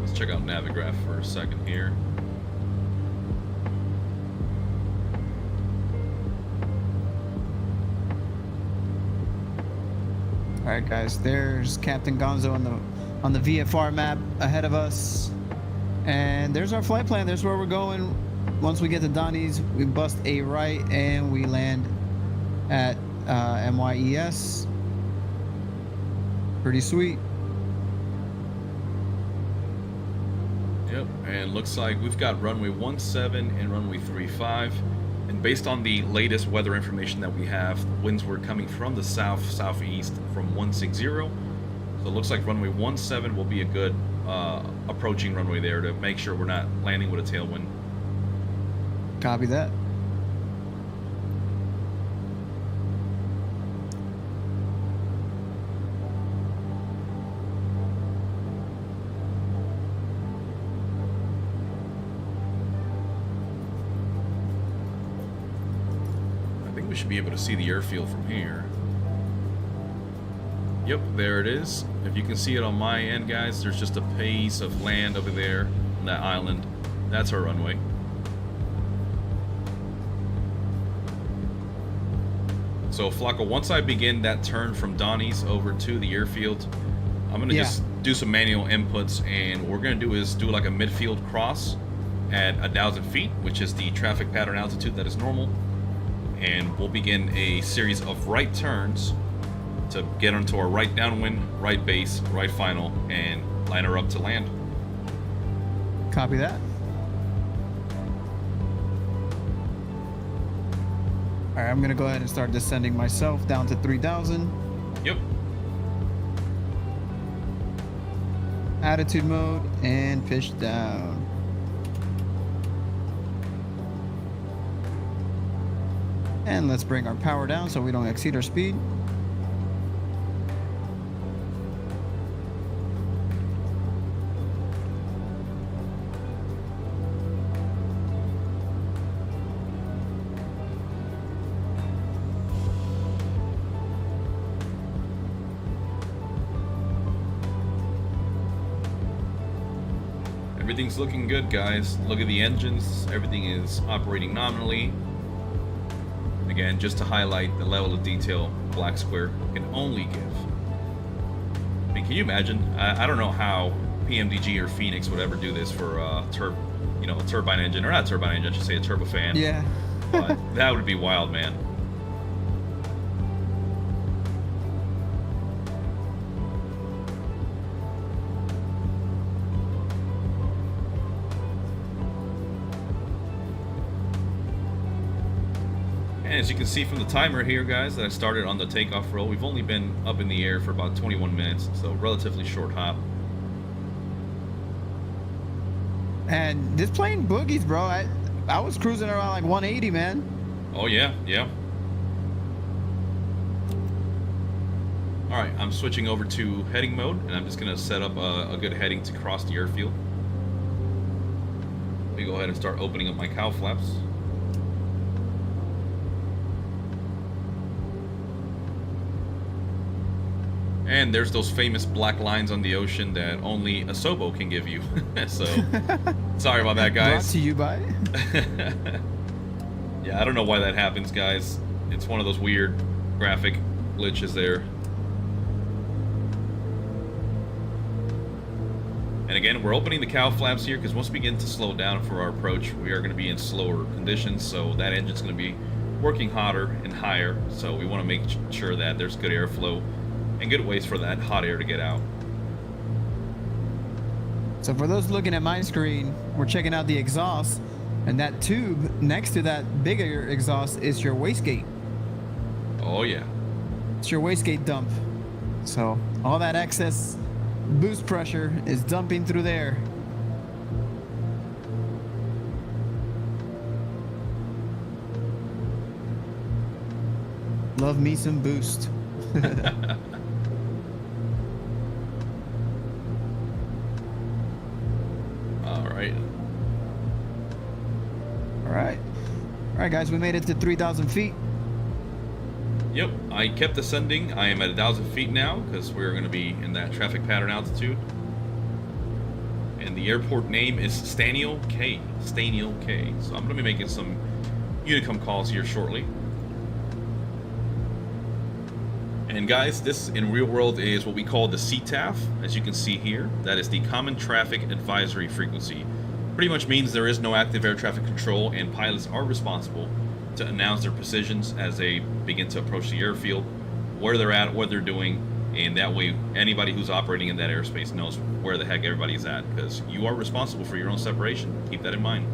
Let's check out Navigraph for a second here. All right, guys. There's Captain Gonzo on the VFR map ahead of us, and there's our flight plan. There's where we're going. Once we get to Donnie's, we bust a right and we land at MYES. Pretty sweet. Yep, and looks like we've got runway 17 and runway 35. And based on the latest weather information that we have, winds were coming from the southeast from 160. So it looks like runway 17 will be a good approaching runway there to make sure we're not landing with a tailwind. Copy that. We should be able to see the airfield from here. Yep, there it is. If you can see it on my end, guys, there's just a piece of land over there on that island. That's our runway. So Flacco, once I begin that turn from Donnie's over to the airfield, I'm gonna just do some manual inputs, and what we're gonna do is do like a midfield cross at 1,000 feet, which is the traffic pattern altitude that is normal. And we'll begin a series of right turns to get onto our right downwind, right base, right final, and line her up to land. Copy that. All right, I'm gonna go ahead and start descending myself down to 3,000. Yep. Attitude mode and pitch down. And let's bring our power down so we don't exceed our speed. Everything's looking good, guys. Look at the engines. Everything is operating nominally. Again, just to highlight the level of detail BlackSquare can only give. Be can you imagine? I don't know how PMDG or Phoenix would ever do this for a turbine engine, or not turbine engine, I should say a turbofan. Yeah. But that would be wild, man. And as you can see from the timer here, guys, that I started on the takeoff roll, we've only been up in the air for about 21 minutes, so relatively short hop. And this plane boogies, bro. I was cruising around like 180, man. Oh yeah, yeah. All right, I'm switching over to heading mode, and I'm just gonna set up a good heading to cross the airfield. Let me go ahead and start opening up my cow flaps. And there's those famous black lines on the ocean that only a Sobo can give you. So, sorry about that, guys. Brought to you by. Yeah, I don't know why that happens, guys. It's one of those weird graphic glitches there. And again, we're opening the cow flaps here because once we begin to slow down for our approach, we are going to be in slower conditions. So that engine's going to be working hotter and higher. So we want to make sure that there's good airflow and good ways for that hot air to get out. So for those looking at my screen, we're checking out the exhaust, and that tube next to that bigger exhaust is your wastegate. Oh yeah. It's your wastegate dump. So all that excess boost pressure is dumping through there. Love me some boost. All right, guys, we made it to 3,000 feet. Yep, I kept ascending. I am at 1,000 feet now because we're going to be in that traffic pattern altitude. And the airport name is Staniel K. Staniel K. So I'm going to be making some Unicom calls here shortly. And guys, this in real world is what we call the CTAF, as you can see here. That is the Common Traffic Advisory Frequency. Pretty much means there is no active air traffic control, and pilots are responsible to announce their positions as they begin to approach the airfield, where they're at, what they're doing, and that way anybody who's operating in that airspace knows where the heck everybody's at, because you are responsible for your own separation. Keep that in mind.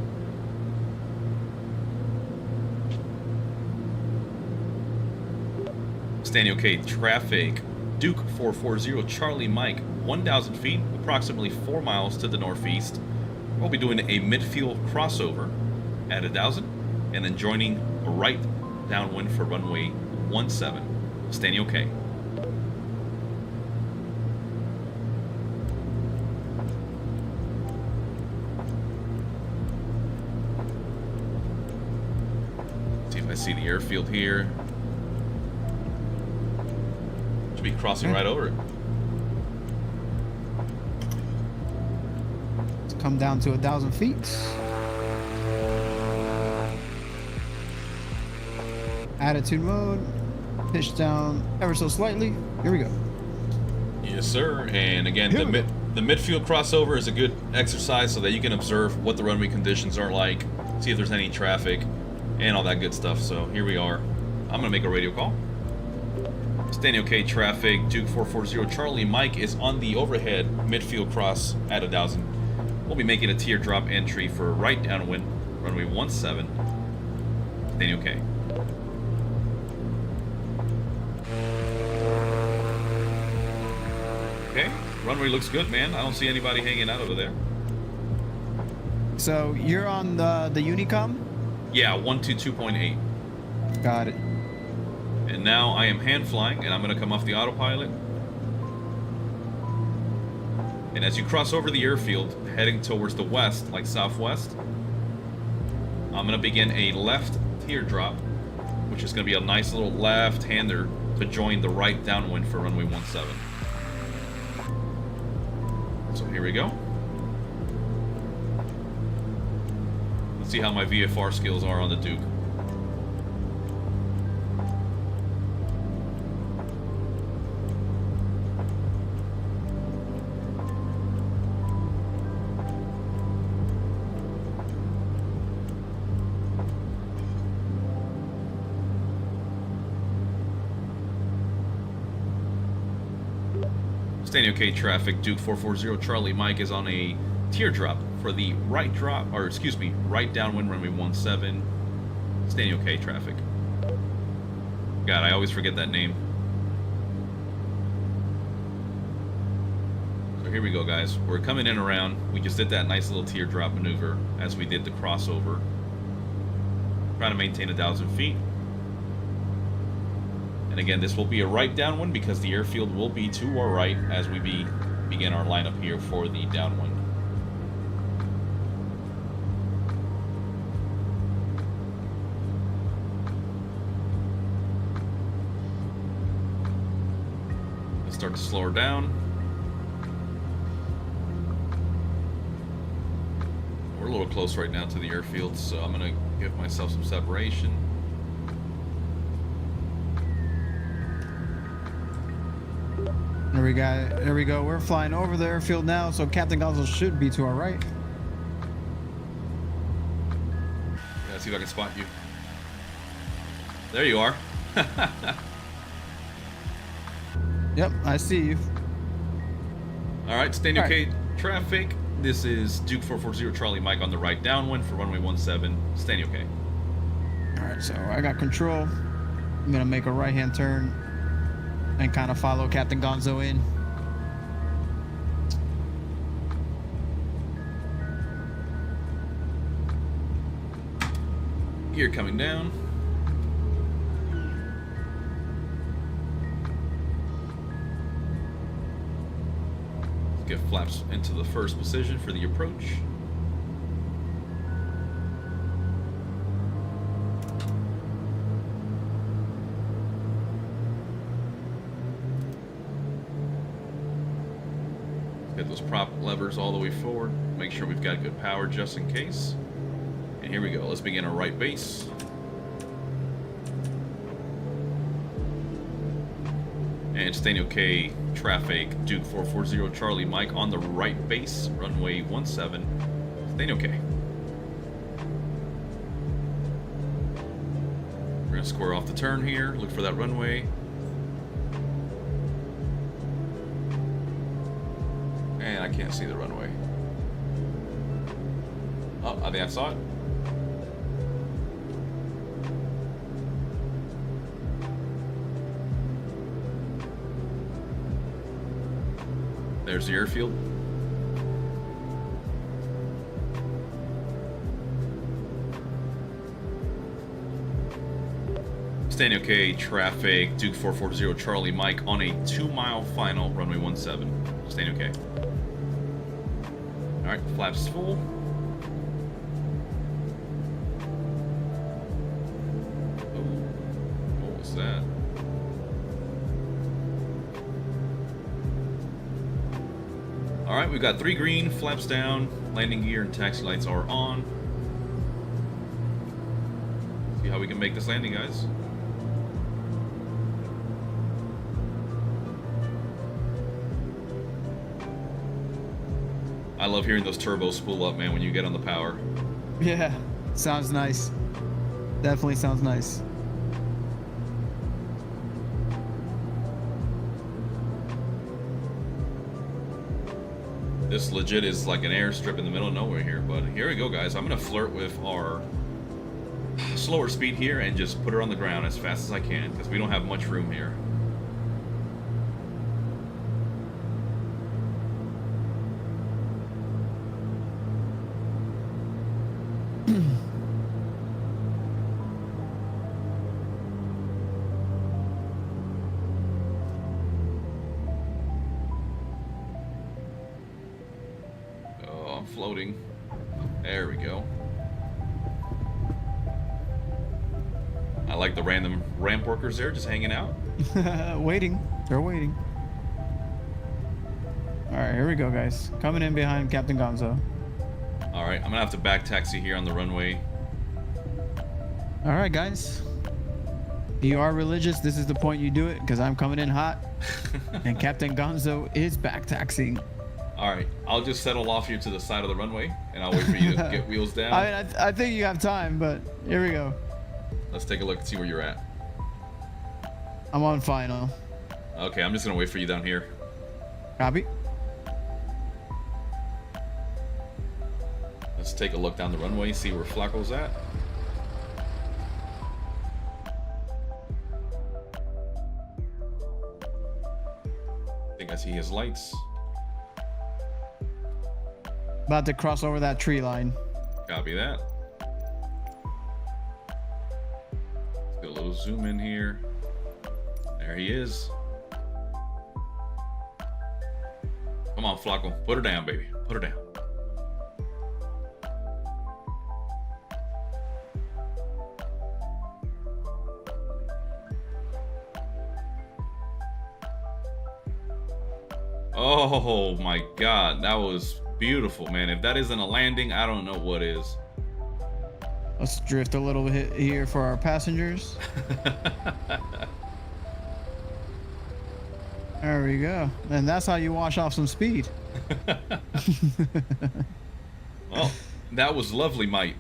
Staniel K, traffic, Duke 440, Charlie Mike, 1,000 feet, approximately 4 miles to the northeast. We'll be doing a mid-field crossover at 1,000, and then joining a right downwind for runway 17. Staniel K. See if I see the airfield here. Should be crossing right over it. Come down to 1,000 feet. Attitude mode. Pitch down ever so slightly. Here we go. Yes, sir. And again, the midfield crossover is a good exercise so that you can observe what the runway conditions are like, see if there's any traffic, and all that good stuff. So here we are. I'm gonna make a radio call. Staniel K traffic, Duke 440 Charlie Mike is on the overhead midfield cross at 1,000. We'll be making a teardrop entry for right downwind, runway 17, Staniel K. Okay, runway looks good, man. I don't see anybody hanging out over there. So you're on the Unicom? Yeah, 122.8. Got it. And now I am hand flying, and I'm going to come off the autopilot. And as you cross over the airfield, heading towards the west, like southwest, I'm going to begin a left teardrop, which is going to be a nice little left-hander to join the right downwind for runway 17. So here we go. Let's see how my VFR skills are on the Duke. Standing okay traffic, Duke 440 Charlie Mike is on a teardrop for the right drop, or excuse me, right downwind runway 17. Standing okay traffic. God, I always forget that name. So here we go, guys. We're coming in around. We just did that nice little teardrop maneuver as we did the crossover. Trying to maintain 1,000 feet. And again, this will be a right downwind because the airfield will be to our right as we begin our lineup here for the downwind. Let's start to slow her down. We're a little close right now to the airfield, so I'm going to give myself some separation. There we go. We're flying over the airfield now, so Captain Gonzo should be to our right. Yeah, let's see if I can spot you. There you are. Yep, I see you. All right, standing okay traffic. This is Duke 440 Charlie Mike on the right downwind for runway 17. Standing okay. All right, so I got control. I'm gonna make a right-hand turn and kind of follow Captain Gonzo in. Gear coming down. Let's get flaps into the first position for the approach. Get those prop levers all the way forward. Make sure we've got good power just in case. And here we go. Let's begin our right base. And staying okay traffic, Duke 440 Charlie Mike on the right base, runway 17. Staying okay. We're gonna square off the turn here. Look for that runway. And I can't see the runway. Oh, I think I saw it. There's the airfield. Standing okay traffic, Duke 440 Charlie Mike on a 2-mile final, runway 17. Standing okay. All right, flaps full. Oh, what was that? All right, we've got 3 green, flaps down, landing gear and taxi lights are on. See how we can make this landing, guys. I love hearing those turbos spool up, man, when you get on the power. Yeah, sounds nice. Definitely sounds nice. This legit is like an airstrip in the middle of nowhere here, but here we go, guys. I'm gonna flirt with our slower speed here and just put her on the ground as fast as I can because we don't have much room here. Floating. There we go. I like the random ramp workers there just hanging out. Waiting. They're waiting. All right, here we go, guys. Coming in behind Captain Gonzo. All right, I'm gonna have to back taxi here on the runway. All right, guys. You are religious. This is the point you do it because I'm coming in hot. And Captain Gonzo is back taxiing. All right, I'll just settle off here to the side of the runway, and I'll wait for you to get wheels down. I mean, I think you have time, but here we go. Let's take a look and see where you're at. I'm on final. Okay, I'm just gonna wait for you down here. Copy. Let's take a look down the runway, see where Flacco's at. I think I see his lights. About to cross over that tree line. Copy that. Let's get a little zoom in here. There he is. Come on, Flacco. Put her down, baby. Put her down. Oh my God, that was beautiful, man. If that isn't a landing, I don't know what is. Let's drift a little bit here for our passengers. There we go. And that's how you wash off some speed. Well, that was lovely, mate.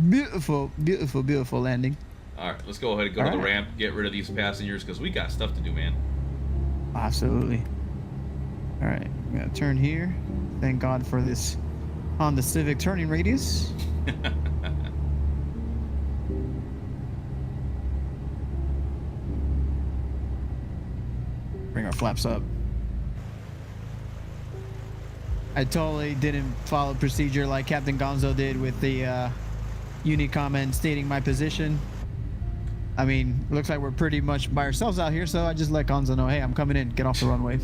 Beautiful, beautiful, beautiful landing. All right, let's go ahead and go to the ramp, get rid of these passengers, because we got stuff to do, man. Absolutely. All right, we gotta turn here. Thank God for this Honda Civic turning radius. Bring our flaps up. I totally didn't follow procedure like Captain Gonzo did with the uni comment stating my position. I mean, looks like we're pretty much by ourselves out here, so I just let Gonzo know, hey, I'm coming in, get off the runway.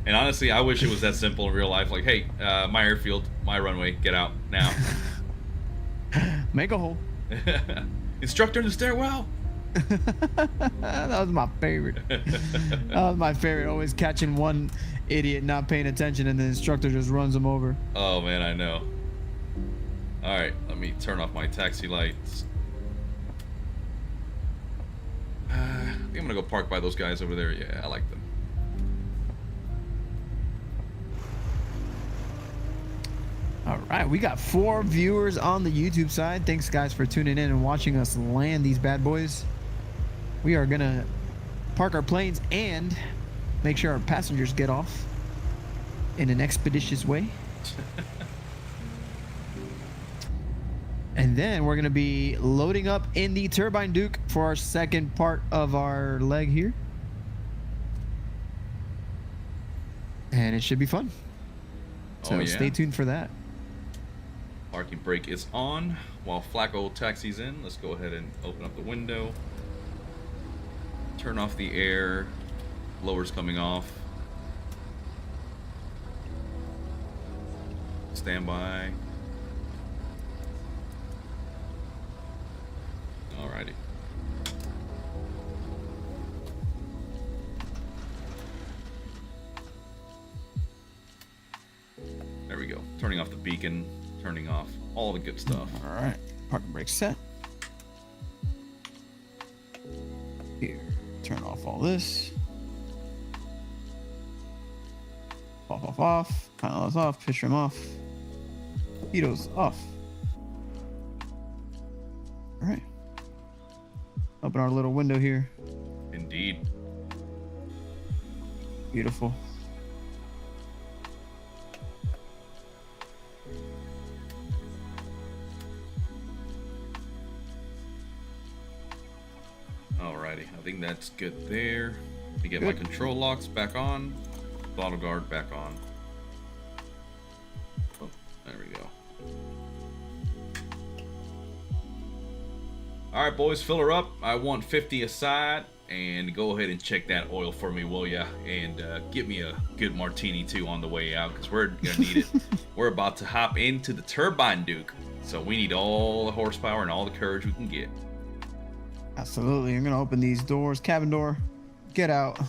And honestly, I wish it was that simple in real life. Like, hey, my airfield, my runway, get out now. Make a hole. Instructor in the stairwell. That was my favorite. That was my favorite. Always catching one idiot not paying attention and the instructor just runs him over. Oh, man, I know. All right, let me turn off my taxi lights. I think I'm gonna go park by those guys over there. Yeah, I like them. All right, we got 4 viewers on the YouTube side. Thanks, guys, for tuning in and watching us land these bad boys. We are gonna park our planes and make sure our passengers get off in an expeditious way. And then we're going to be loading up in the Turbine Duke for our second part of our leg here. And it should be fun. So yeah. Stay tuned for that. Parking brake is on while Flacco taxis in. Let's go ahead and open up the window. Turn off the air. Blower's coming off. Stand by. Alrighty. There we go. Turning off the beacon, turning off all the good stuff. All right. Parking brake set. Here. Turn off all this. Off. Pilots off. Pitch trim off. Torpedoes off. All right. Open our little window here. Indeed. Beautiful. Alrighty, I think that's good there. Let me get my control locks back on. Throttle guard back on. Oh, there we go. Alright, boys, fill her up. I want 50 aside. And go ahead and check that oil for me, will ya? And get me a good martini, too, on the way out. Because we're going to need it. We're about to hop into the Turbine Duke. So we need all the horsepower and all the courage we can get. Absolutely. I'm going to open these doors. Cabin door. Get out.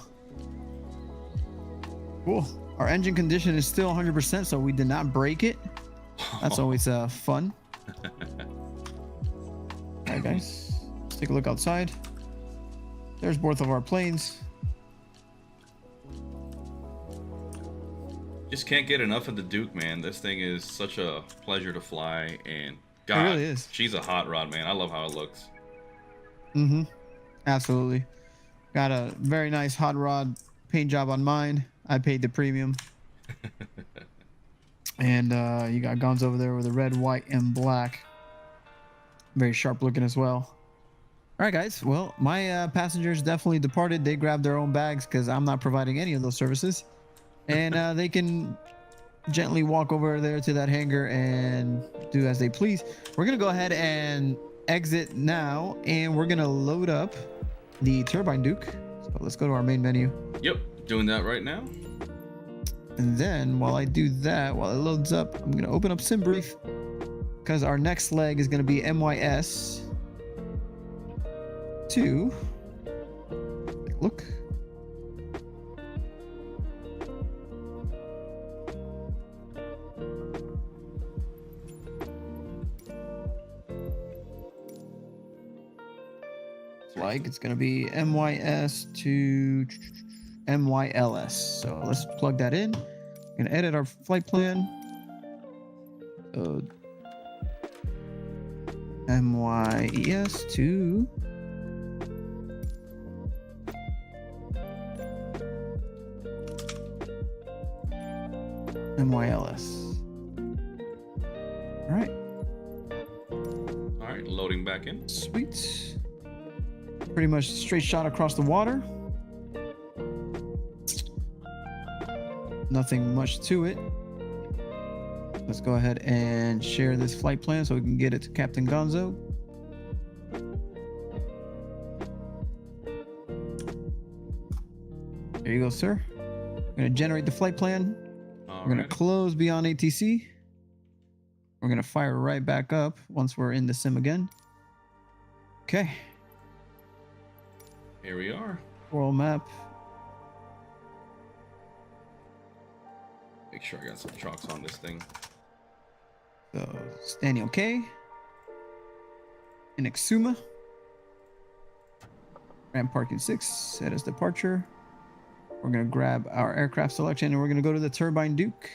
Cool. Our engine condition is still 100%, so we did not break it. That's always fun. Alright, guys. Let's take a look outside. There's both of our planes. Just can't get enough of the Duke, man. This thing is such a pleasure to fly. And God, it really is. She's a hot rod, man. I love how it looks. Mm-hmm. Absolutely. Got a very nice hot rod paint job on mine. I paid the premium. And you got Gonzo over there with the red, white, and black. Very sharp looking as well. All right, guys. Well, my passengers definitely departed. They grabbed their own bags because I'm not providing any of those services. And they can gently walk over there to that hangar and do as they please. We're going to go ahead and exit now, and we're going to load up the Turbine Duke. So let's go to our main menu. Yep, doing that right now. And then while I do that, while it loads up, I'm going to open up SimBrief because our next leg is going to be MYS 2. Look. Like it's going to be MYS to MYLS. So let's plug that in. I'm going to edit our flight plan. MYES to MYLS. All right. All right, loading back in. Sweet. Pretty much straight shot across the water. Nothing much to it. Let's go ahead and share this flight plan so we can get it to Captain Gonzo. There you go, sir. I'm going to generate the flight plan. We're going to close beyond ATC. We're going to fire right back up once we're in the sim again. Okay. Here we are. World map. Make sure I got some chalks on this thing. So, standing okay. In Exuma. Ramp parking 6. Set as departure. We're going to grab our aircraft selection and we're going to go to the Turbine Duke.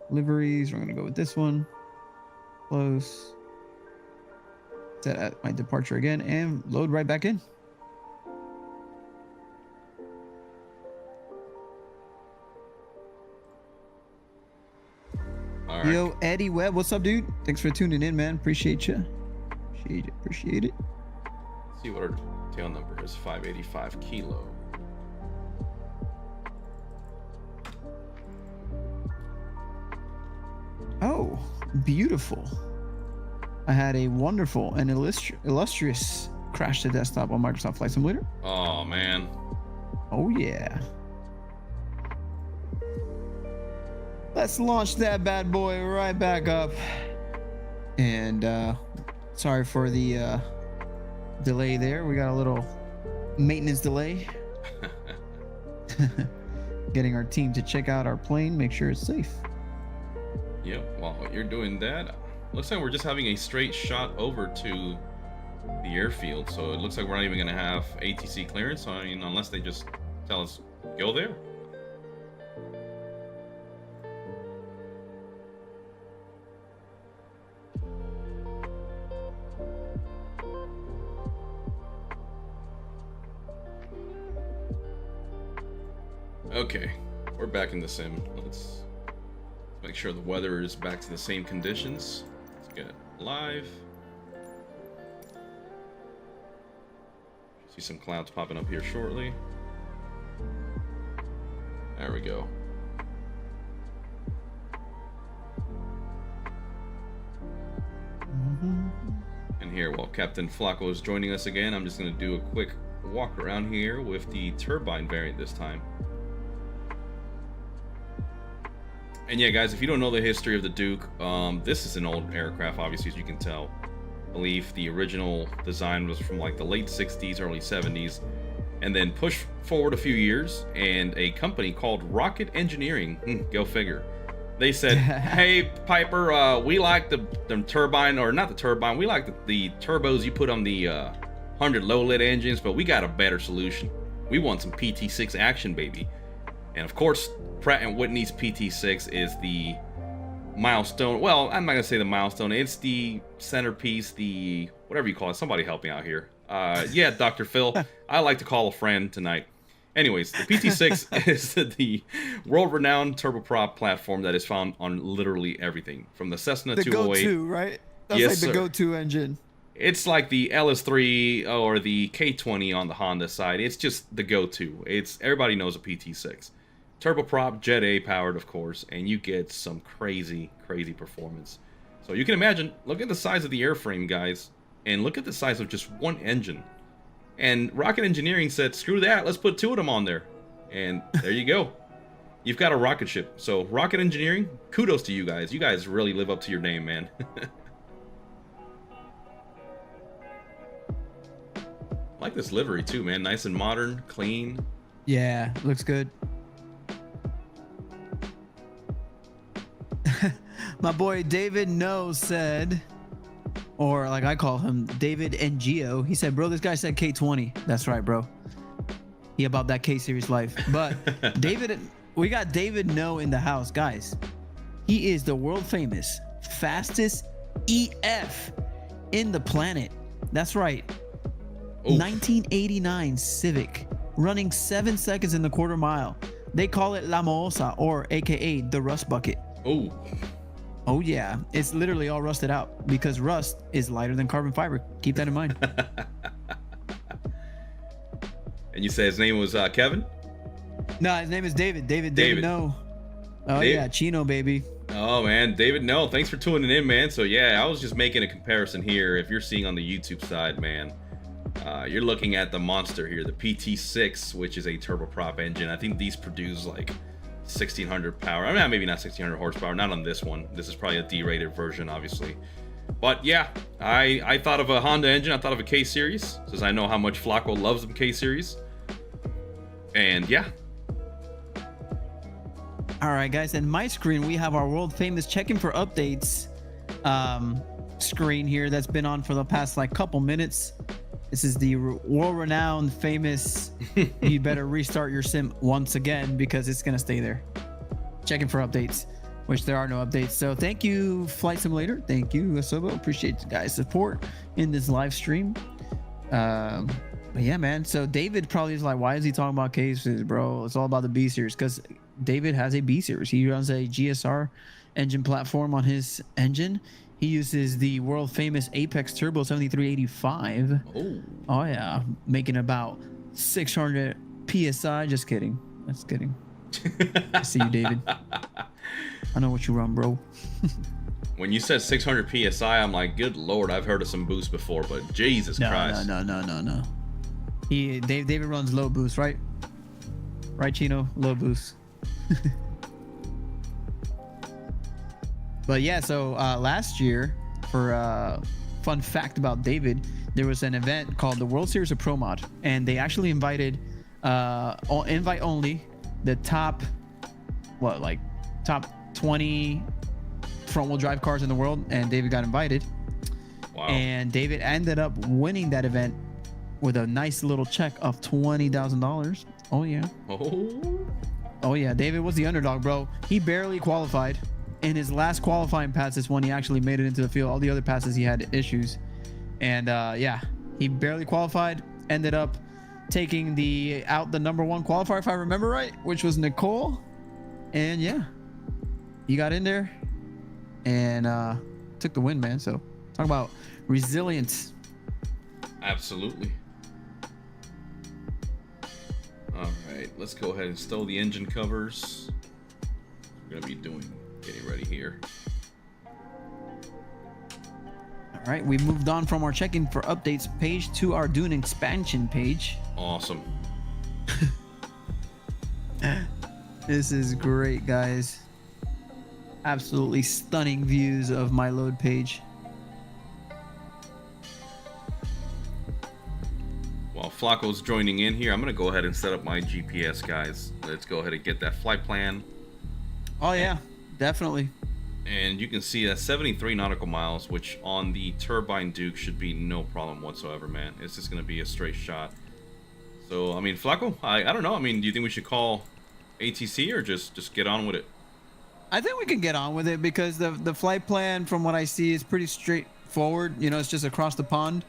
Liveries. We're going to go with this one. Close. Set at my departure again and load right back in. All right. Yo, Eddie Webb, what's up, dude? Thanks for tuning in, man. Appreciate you. Appreciate it. Let's see what our tail number is. 585 kilo. Oh, beautiful. I had a wonderful and illustrious crash to desktop on Microsoft Flight Simulator. Oh, man. Oh, yeah. Let's launch that bad boy right back up. And sorry for the delay there. We got a little maintenance delay. Getting our team to check out our plane, make sure it's safe. Yep, while you're doing that, looks like we're just having a straight shot over to the airfield. So it looks like we're not even going to have ATC clearance. I mean, unless they just tell us, go there. Okay, we're back in the sim. Let's make sure the weather is back to the same conditions. Let's get it live. See some clouds popping up here shortly. There we go. And here, while Captain Flacco is joining us again, I'm just going to do a quick walk around here with the turbine variant this time. And yeah, guys, if you don't know the history of the Duke, this is an old aircraft, obviously, as you can tell. I believe the original design was from like the late 60s, early 70s, and then pushed forward a few years, and a company called Rocket Engineering, go figure, they said, hey, Piper, we like the turbine, or not the turbine, we like the turbos you put on the 100 low-lit engines, but we got a better solution. We want some PT6 action, baby. And of course, Pratt & Whitney's PT6 is the milestone. Well, I'm not gonna say the milestone. It's the centerpiece, the whatever you call it. Somebody help me out here. Yeah, Dr. Phil. I like to call a friend tonight. Anyways, the PT6 is the world-renowned turboprop platform that is found on literally everything, from the Cessna The 208. go-to, right? That's Yes, like the sir. go-to engine. It's like the LS3 or the K20 on the Honda side. It's just the go-to. It's everybody knows a PT6. Turboprop, Jet A powered, of course, and you get some crazy, crazy performance. So you can imagine, look at the size of the airframe, guys, and look at the size of just one engine. And Rocket Engineering said, screw that, let's put two of them on there. And there you go. You've got a rocket ship. So Rocket Engineering, kudos to you guys. You guys really live up to your name, man. I like this livery too, man. Nice and modern, clean. Yeah, looks good. My boy David No said, or like I call him, David NGO. He said, bro, this guy said K20. That's right, bro. He about that K-Series life. But David, we got David No in the house, guys. He is the world famous fastest EF in the planet. That's right. Oof. 1989 Civic, running 7 seconds in the quarter mile. They call it La Moosa, or AKA the rust bucket. Oh. Oh yeah, it's literally all rusted out because rust is lighter than carbon fiber. Keep that in mind. And you said his name was Kevin? No, his name is David. David No. Oh David. yeah, Chino baby. Oh man, David, no, thanks for tuning in, man. So yeah, I was just making a comparison here. If you're seeing on the YouTube side, man, you're looking at the monster here, the PT6, which is a turboprop engine. I think these produce like 1600 power. I mean, maybe not 1600 horsepower, not on this one. This is probably a D-rated version, obviously. But yeah, I thought of a Honda engine. I thought of a K-Series, since I know how much Flacco loves the K-Series. And yeah. All right, guys, and my screen, we have our world famous checking for updates screen here that's been on for the past like couple minutes. This is the world-renowned famous you better restart your sim once again because it's gonna stay there. Checking for updates, which there are no updates. So thank you, Flight Simulator. Thank you, Asobo. Appreciate you guys' support in this live stream. But yeah, man. So David probably is like, why is he talking about cases, bro? It's all about the B series because David has a B series. He runs a GSR engine platform on his engine. He uses the world famous Apex Turbo 7385. Oh yeah, making about 600 PSI. Just kidding. That's kidding. I see you, David. I know what you run, bro. When you said 600 PSI, I'm like, good lord, I've heard of some boost before, but Jesus Christ. No. David runs low boost, right? Right, Chino? Low boost. But yeah, so last year, for fun fact about David, there was an event called the World Series of Pro Mod, and they actually invited invite only the top 20 front-wheel drive cars in the world, and David got invited. Wow. And David ended up winning that event with a nice little check of $20,000. Oh yeah. Oh yeah, David was the underdog, bro. He barely qualified. In his last qualifying pass is when he actually made it into the field. All the other passes he had issues. And yeah, he barely qualified. Ended up taking the number one qualifier, if I remember right, which was Nicole. And yeah, he got in there and took the win, man. So talk about resilience. Absolutely. All right, let's go ahead and stow the engine covers. We're gonna be getting ready here. All right, we moved on from our checking for updates page to our Dune expansion page. Awesome. This is great, guys. Absolutely stunning views of my load page. While Flacco's joining in here, I'm gonna go ahead and set up my GPS, guys. Let's go ahead and get that flight plan. Oh yeah, definitely. And you can see that 73 nautical miles, which on the Turbine Duke should be no problem whatsoever, man. It's just gonna be a straight shot. So I mean, Flacco, I don't know. I mean, do you think we should call ATC or just get on with it? I think we can get on with it because the flight plan, from what I see, is pretty straightforward. You know, it's just across the pond,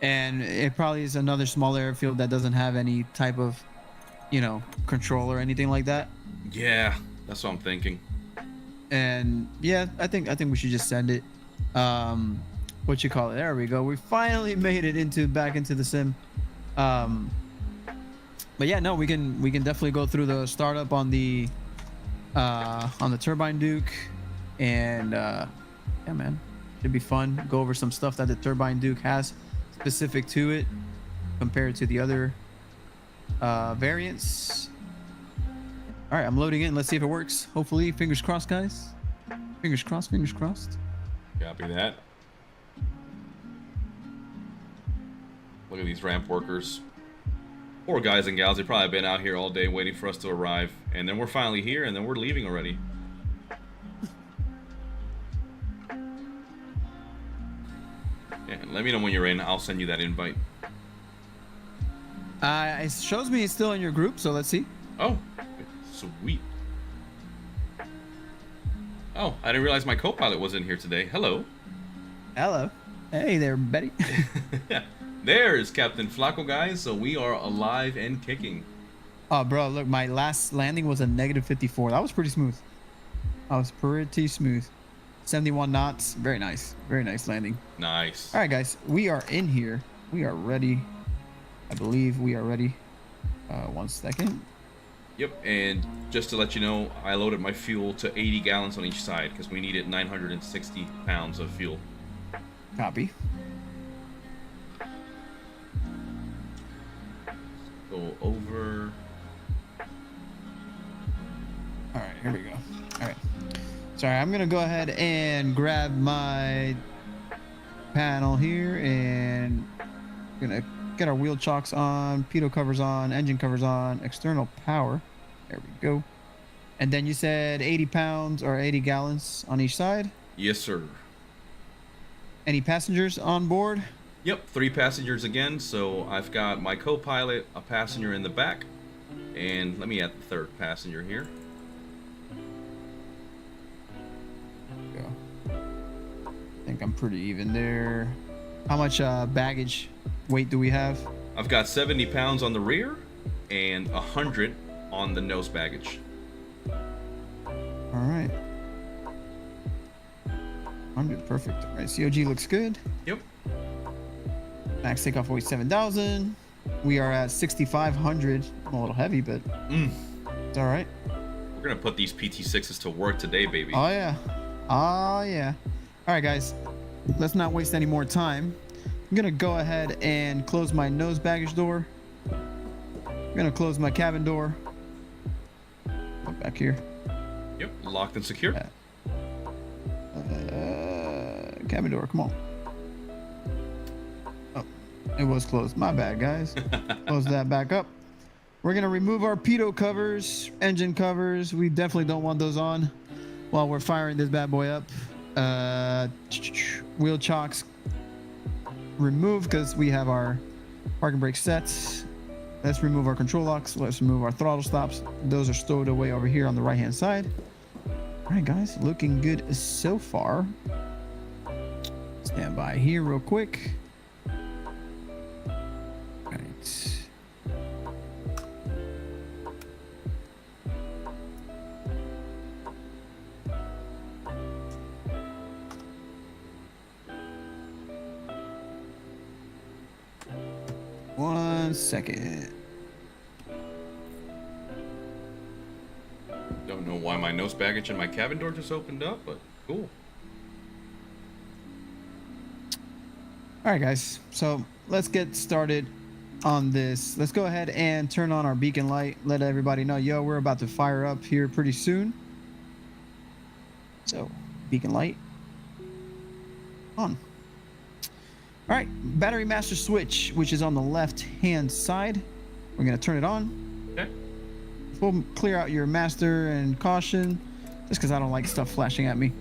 and it probably is another small airfield that doesn't have any type of you know, control or anything like that. Yeah, that's what I'm thinking. And yeah, I think we should just send it. What you call it? There we go. We finally made it back into the sim. But yeah, no, we can definitely go through the startup on the Turbine Duke, and yeah, man, should be fun. Go over some stuff that the Turbine Duke has specific to it compared to the other variants. All right, I'm loading in. Let's see if it works. Hopefully, fingers crossed, guys. Fingers crossed. Fingers crossed. Copy that. Look at these ramp workers. Poor guys and gals, they've probably been out here all day waiting for us to arrive. And then we're finally here, and then we're leaving already. Yeah, let me know when you're in. I'll send you that invite. It shows me it's still in your group, so let's see. Oh, sweet. Oh, I didn't realize my co-pilot was in here today. Hello. Hello. Hey there, Betty. There's Captain Flacco, guys. So we are alive and kicking. Oh, bro, look, my last landing was a -54. That was pretty smooth. That was pretty smooth. 71 knots. Very nice. Very nice landing. Nice. All right, guys, we are in here. We are ready. I believe we are ready. 1 second. Yep, and just to let you know, I loaded my fuel to 80 gallons on each side because we needed 960 pounds of fuel. Copy. Go over. All right, here we go. All right. Sorry, I'm going to go ahead and grab my panel here, and I'm going to get our wheel chocks on, pitot covers on, engine covers on, external power. There we go. And then you said 80 pounds or 80 gallons on each side. Yes, sir. Any passengers on board? Yep, 3 passengers again. So I've got my co-pilot, a passenger in the back, and let me add the 3rd passenger here. There we go. I think I'm pretty even there. How much baggage weight do we have? I've got 70 pounds on the rear and 100 on the nose baggage. All right. 100, perfect. All right, COG looks good. Yep. Max takeoff weight 7,000. We are at 6,500. I'm a little heavy, but it's all right. We're gonna put these PT6s to work today, baby. Oh yeah. Oh yeah. All right, guys. Let's not waste any more time. I'm gonna go ahead and close my nose baggage door. I'm gonna close my cabin door. Look back here. Yep, locked and secure. Cabin door, come on. Oh, it was closed. My bad, guys. Close that back up. We're gonna remove our pitot covers, engine covers. We definitely don't want those on while we're firing this bad boy up. Wheel chocks removed because we have our parking brake sets. Let's remove our control locks. Let's remove our throttle stops. Those are stowed away over here on the right hand side. All right, guys, looking good so far. Stand by here real quick. All right. One second. Don't know why my nose baggage and my cabin door just opened up, but cool. All right, guys. So let's get started on this. Let's go ahead and turn on our beacon light. Let everybody know, yo, we're about to fire up here pretty soon. So beacon light on. All right, battery master switch, which is on the left-hand side. We're gonna turn it on. Okay. We'll clear out your master and caution, just because I don't like stuff flashing at me.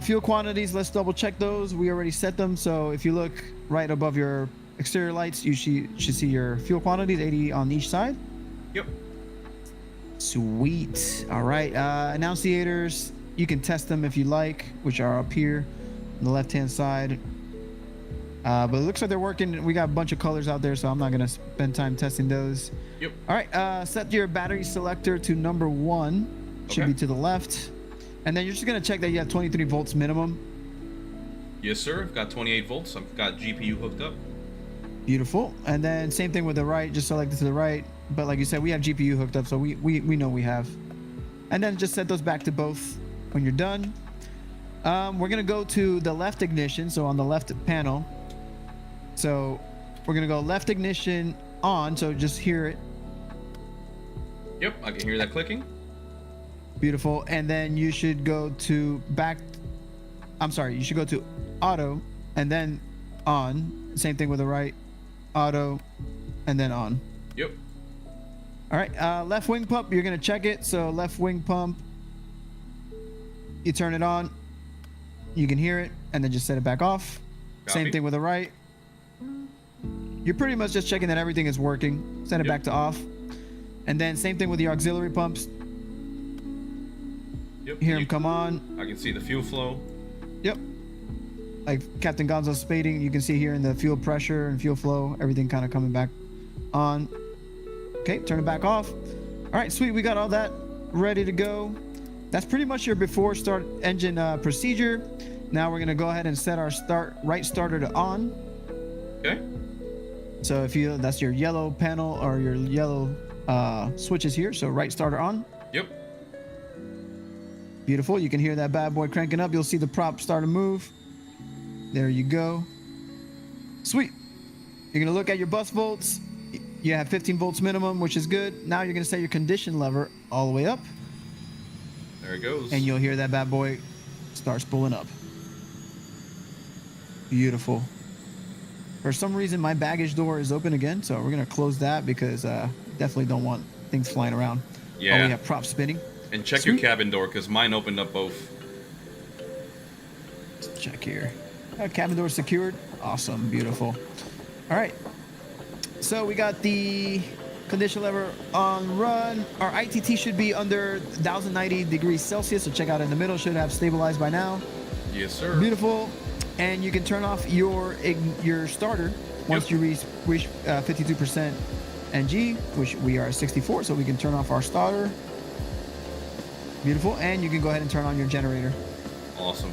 Fuel quantities, let's double check those. We already set them, so if you look right above your exterior lights, you should see your fuel quantities, 80 on each side. Yep. Sweet. All right, annunciators, you can test them if you like, which are up here on the left-hand side. But it looks like they're working. We got a bunch of colors out there, so I'm not gonna spend time testing those. Yep. All right, set your battery selector to number 1. Should Okay. be to the left. And then you're just gonna check that you have 23 volts minimum. Yes, sir. I've got 28 volts. I've got GPU hooked up. Beautiful. And then same thing with the right, just select it to the right. But like you said, we have GPU hooked up, so we know we have. And then just set those back to both when you're done. We're gonna go to the left ignition, so on the left panel. So we're gonna go left ignition on, so just hear it. Yep, I can hear that clicking. Beautiful. And then you should go to you should go to auto and then on. Same thing with the right, auto and then on. Yep. All right, left wing pump, you're gonna check it. So left wing pump, you turn it on, you can hear it, and then just set it back off. Copy. Same thing with the right. You're pretty much just checking that everything is working. Set it back to off. And then same thing with your auxiliary pumps. Yep. Hear them come on. I can see the fuel flow. Yep. Like Captain Gonzo's spading, you can see here in the fuel pressure and fuel flow, everything kind of coming back on. Okay, turn it back off. All right, sweet. We got all that ready to go. That's pretty much your before start engine procedure. Now we're gonna go ahead and set our right starter to on. Okay. So that's your yellow panel or your yellow switches here. So right starter on. Yep. Beautiful. You can hear that bad boy cranking up. You'll see the prop start to move. There you go. Sweet. You're gonna look at your bus volts. You have 15 volts minimum, which is good. Now you're gonna set your condition lever all the way up. There it goes. And you'll hear that bad boy start spooling up. Beautiful. For some reason, my baggage door is open again, so we're gonna close that because definitely don't want things flying around. Yeah. Oh, we have props spinning. And check Sweet. your cabin door, because mine opened up both. Let's check here. Cabin door secured. Awesome. Beautiful. All right. So we got the condition lever on run. Our ITT should be under 1090 degrees Celsius, so check out in the middle. Should have stabilized by now. Yes, sir. Beautiful. And you can turn off your starter once you reach 52% NG, which we are at 64, so we can turn off our starter. Beautiful. And you can go ahead and turn on your generator. Awesome.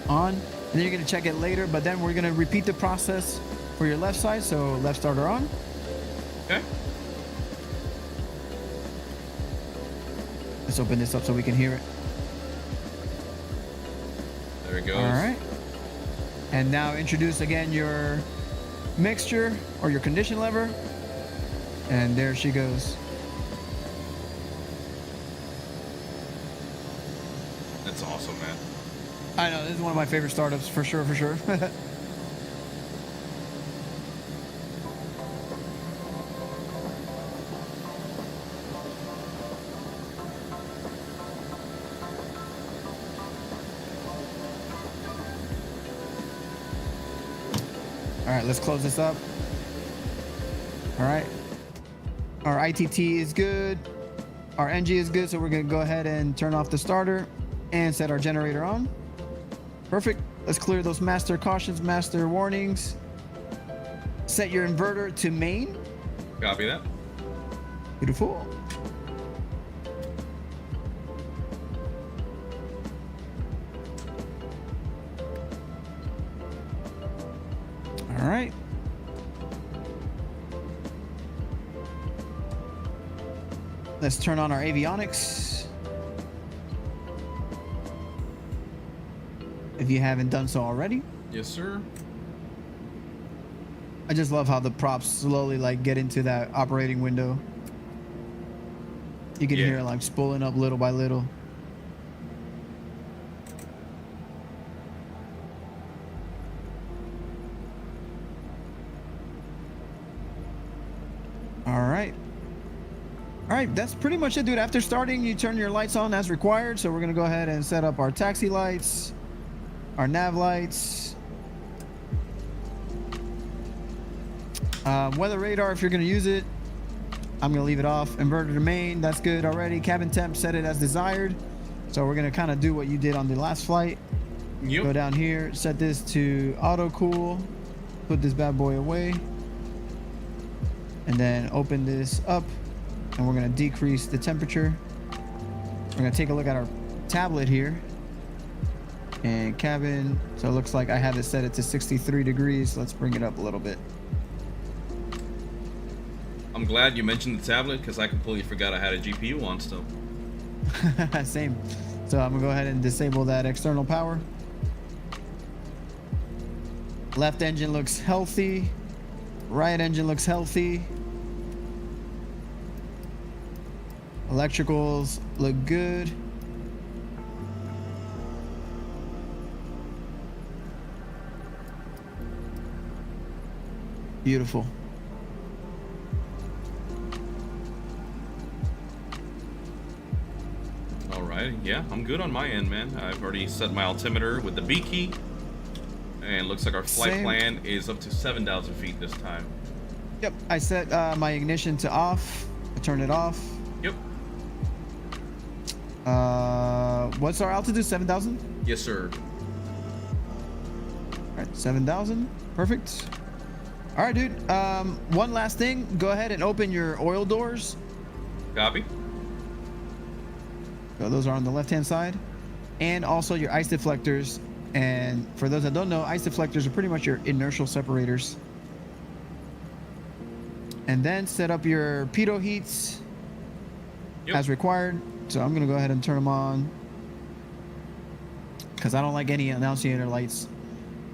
On. And then you're going to check it later, but then we're going to repeat the process for your left side. So left starter on. Okay. Let's open this up so we can hear it. There it goes. All right. And now introduce again your mixture or your condition lever. And there she goes. That's awesome, man. I know, this is one of my favorite startups for sure, All right, let's close this up. All right. Our ITT is good. Our NG is good, so we're gonna go ahead and turn off the starter and set our generator on. Perfect. Let's clear those master cautions, master warnings. Set your inverter to main. Copy that. Beautiful. All right. Let's turn on our avionics. If you haven't done so already. Yes, sir. I just love how the props slowly like get into that operating window. You can hear it like spooling up little by little. All right, that's pretty much it, dude. After starting, you turn your lights on as required. So we're gonna go ahead and set up our taxi lights, our nav lights, weather radar if you're gonna use it. I'm gonna leave it off. Inverter to main, that's good already. Cabin temp, set it as desired. So we're gonna kind of do what you did on the last flight. Yep. Go down here, set this to auto cool, put this bad boy away, and then open this up, and we're gonna decrease the temperature. We're gonna take a look at our tablet here, and cabin. So it looks like I have it set it to 63 degrees. Let's bring it up a little bit. I'm glad you mentioned the tablet because I completely forgot I had a GPU on still. Same. So I'm gonna go ahead and disable that external power. Left engine looks healthy. Right engine looks healthy. Electricals look good. Beautiful. All right, yeah, I'm good on my end, man. I've already set my altimeter with the B key. And looks like our flight Same. plan is up to 7,000 feet this time. Yep, I set my ignition to off. I turned it off. Yep. What's our altitude? 7,000? Yes, sir. All right, 7,000. Perfect. All right, dude. One last thing. Go ahead and open your oil doors. Copy. So those are on the left-hand side. And also your ice deflectors. And for those that don't know, ice deflectors are pretty much your inertial separators. And then set up your pitot heats as required. So I'm gonna go ahead and turn them on because I don't like any annunciator lights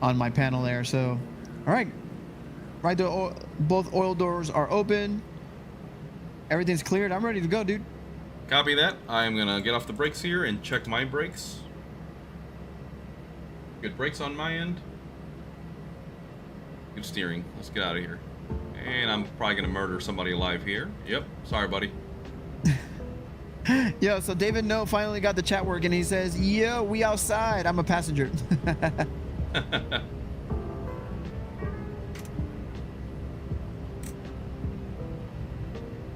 on my panel there. So, all right, both oil doors are open. Everything's cleared. I'm ready to go, dude. Copy that. I'm gonna get off the brakes here and check my brakes. Good brakes on my end. Good steering. Let's get out of here. And I'm probably gonna murder somebody alive here. Yep. Sorry, buddy. Yo, so David No finally got the chat working. He says, "Yo, we outside. I'm a passenger."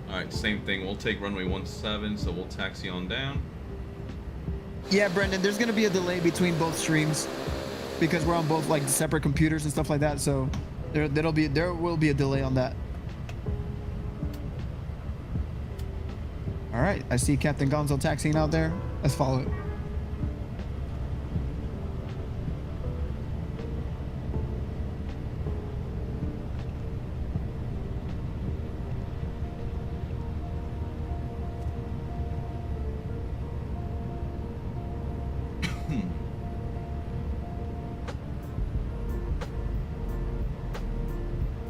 All right, same thing. We'll take runway 17, so we'll taxi on down. Yeah, Brendan, there's gonna be a delay between both streams because we're on both like separate computers and stuff like that. So there will be a delay on that. All right, I see Captain Gonzo taxiing out there. Let's follow it.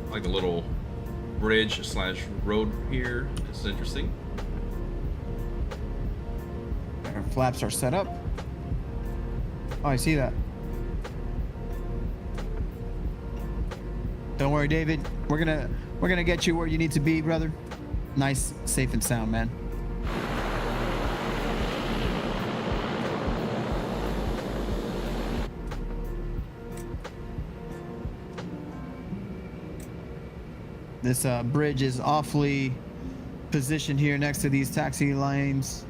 Like a little bridge slash road here. This is interesting. Our flaps are set up. Oh, I see that. Don't worry, David. We're gonna get you where you need to be, brother. Nice, safe, and sound, man. This bridge is awfully positioned here next to these taxi lines.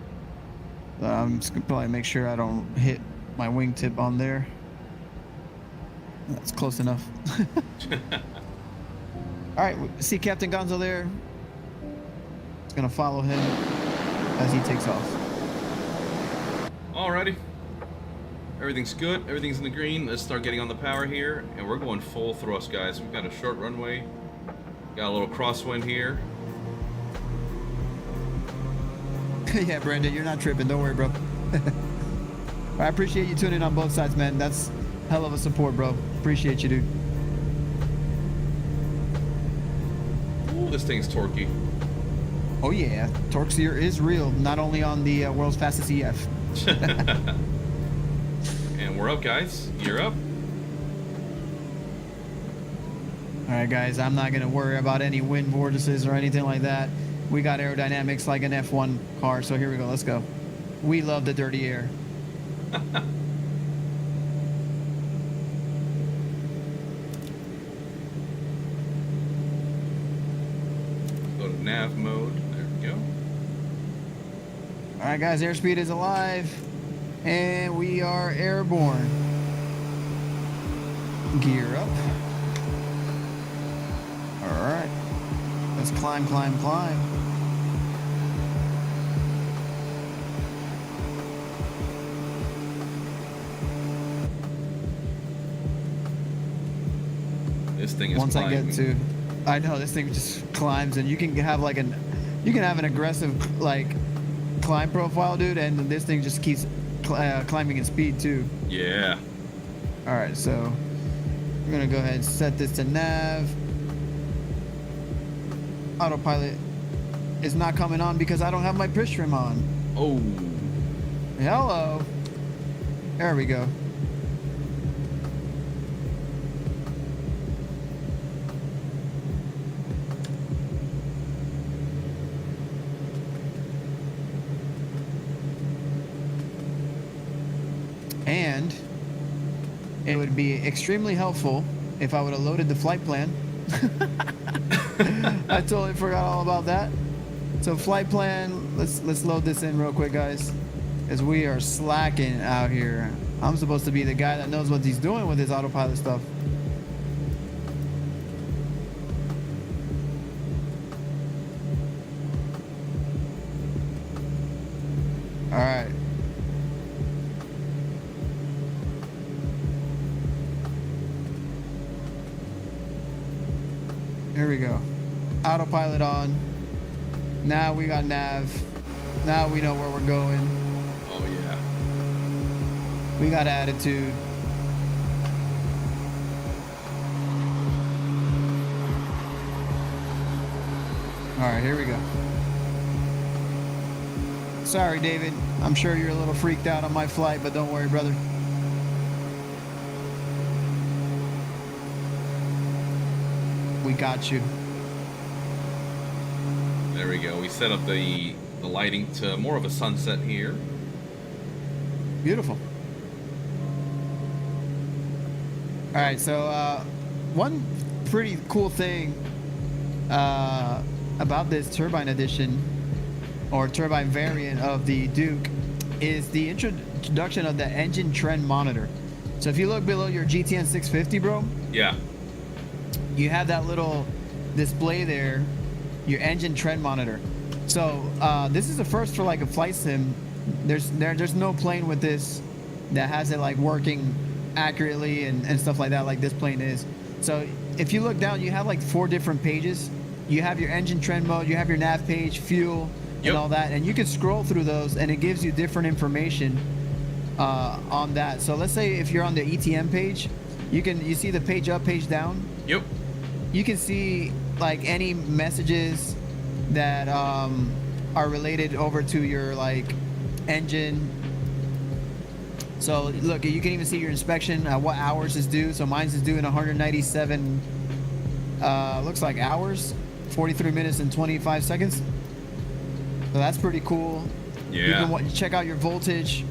I'm just gonna probably make sure I don't hit my wingtip on there. That's close enough. All right, see Captain Gonzo there. It's gonna follow him as he takes off. Alrighty. Everything's good. Everything's in the green. Let's start getting on the power here, and we're going full thrust, guys. We've got a short runway. Got a little crosswind here. Yeah, Brandon, you're not tripping. Don't worry, bro. I appreciate you tuning in on both sides, man. That's hell of a support, bro. Appreciate you, dude. Ooh, this thing's torquey. Oh yeah, Torxier is real. Not only on the world's fastest EF. And we're up, guys. Gear up. All right, guys. I'm not gonna worry about any wind vortices or anything like that. We got aerodynamics like an F1 car, so here we go. Let's go. We love the dirty air. Go to nav mode. There we go. All right, guys. Airspeed is alive, and we are airborne. Gear up. All right. Let's climb, climb, climb. This thing is Once climbing. I get to, I know this thing just climbs, and you can have like you can have an aggressive like climb profile, dude, and this thing just keeps climbing in speed too. Yeah. All right, so we're gonna go ahead and set this to nav. Autopilot is not coming on because I don't have my push trim on. Oh. Hello. There we go. And it would be extremely helpful if I would have loaded the flight plan. I totally forgot all about that. So flight plan, let's load this in real quick, guys, as we are slacking out here. I'm supposed to be the guy that knows what he's doing with his autopilot stuff. All right. Here we go. Autopilot on. Now we got nav. Now we know where we're going. Oh yeah. We got attitude. All right, here we go. Sorry, David. I'm sure you're a little freaked out on my flight, but don't worry, brother. We got you. There we go. We set up the lighting to more of a sunset here. Beautiful. All right, so one pretty cool thing about this turbine edition or turbine variant of the Duke is the introduction of the engine trend monitor. So if you look below your GTN 650, bro, Yeah. you have that little display there, your engine trend monitor. So this is the first for like a flight sim. There's no plane with this that has it like working accurately and stuff like that like this plane is. So if you look down, you have like 4 different pages. You have your engine trend mode, you have your nav page, fuel, and all that, and you can scroll through those and it gives you different information on that. So let's say if you're on the ETM page, you see the page up, page down. Yep. You can see like any messages that are related over to your like engine. So look, you can even see your inspection, what hours is due. So mine's is due in 197 looks like hours, 43 minutes and 25 seconds. So that's pretty cool. Yeah. You can check out your voltage,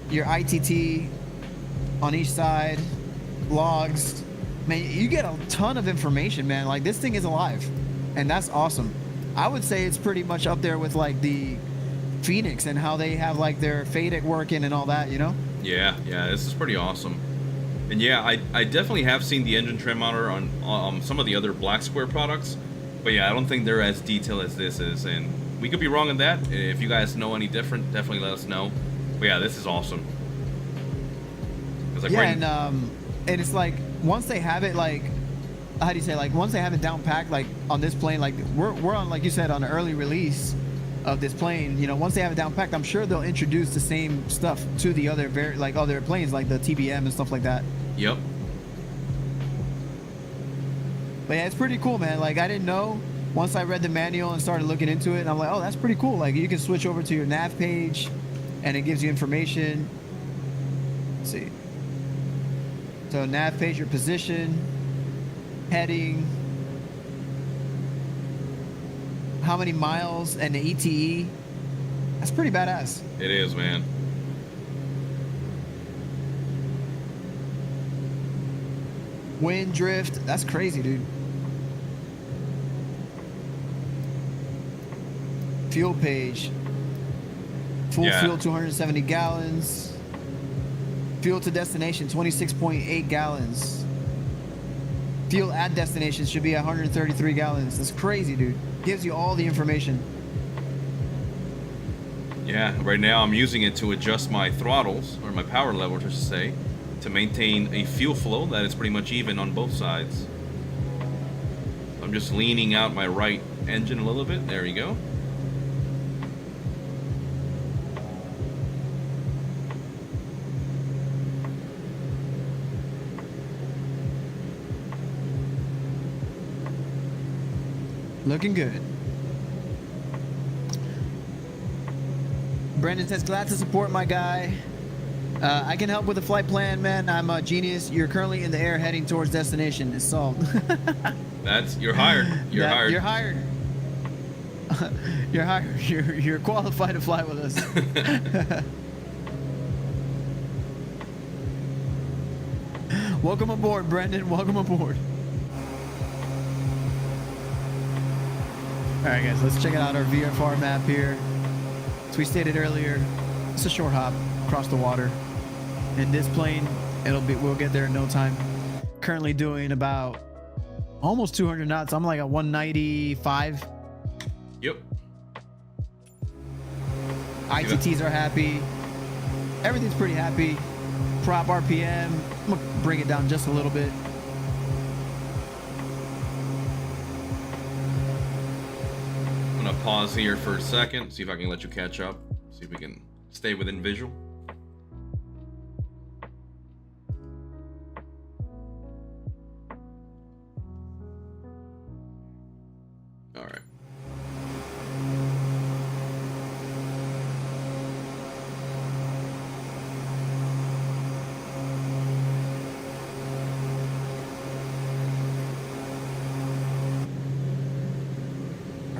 your ITT on each side, logs. Man, you get a ton of information, man. Like this thing is alive, and that's awesome. I would say it's pretty much up there with like the Phoenix and how they have like their FADEC working and all that, you know? Yeah, this is pretty awesome. And yeah, I definitely have seen the engine trend monitor on some of the other BlackSquare products, but yeah, I don't think they're as detailed as this is, and we could be wrong on that. If you guys know any different, definitely let us know. But yeah, this is awesome. Like and it's like once they have it, like how do you say, like once they have it down packed, like on this plane, like we're on, like you said, on an early release of this plane. You know, once they have it down packed, I'm sure they'll introduce the same stuff to the other other planes, like the TBM and stuff like that. Yep. But yeah, it's pretty cool, man. Like I didn't know. Once I read the manual and started looking into it, and I'm like, oh, that's pretty cool. Like you can switch over to your nav page, and it gives you information. Let's see. So nav page, your position, heading, how many miles, and the ETE. That's pretty badass. It is, man. Wind drift, that's crazy, dude. Fuel page. Full fuel, 270 gallons. Fuel to destination, 26.8 gallons. fuel at destination should be 133 gallons. That's crazy, dude. Gives you all the information. Yeah, right now I'm using it to adjust my throttles, or my power levels, I should say, to maintain a fuel flow that is pretty much even on both sides. I'm just leaning out my right engine a little bit. There you go. Looking good. Brandon says, glad to support my guy. I can help with the flight plan, man. I'm a genius. You're currently in the air heading towards destination. It's solved. You're hired. You're hired. You're hired. You're hired. You're qualified to fly with us. Welcome aboard, Brandon. Welcome aboard. All right, guys, let's check out our VFR map here. As we stated earlier, it's a short hop across the water. In this plane, we'll get there in no time. Currently doing about almost 200 knots. I'm like at 195. Yep. ITTs are happy. Everything's pretty happy. Prop RPM. I'm gonna bring it down just a little bit. I'm gonna pause here for a second, see if I can let you catch up. See if we can stay within visual. All right.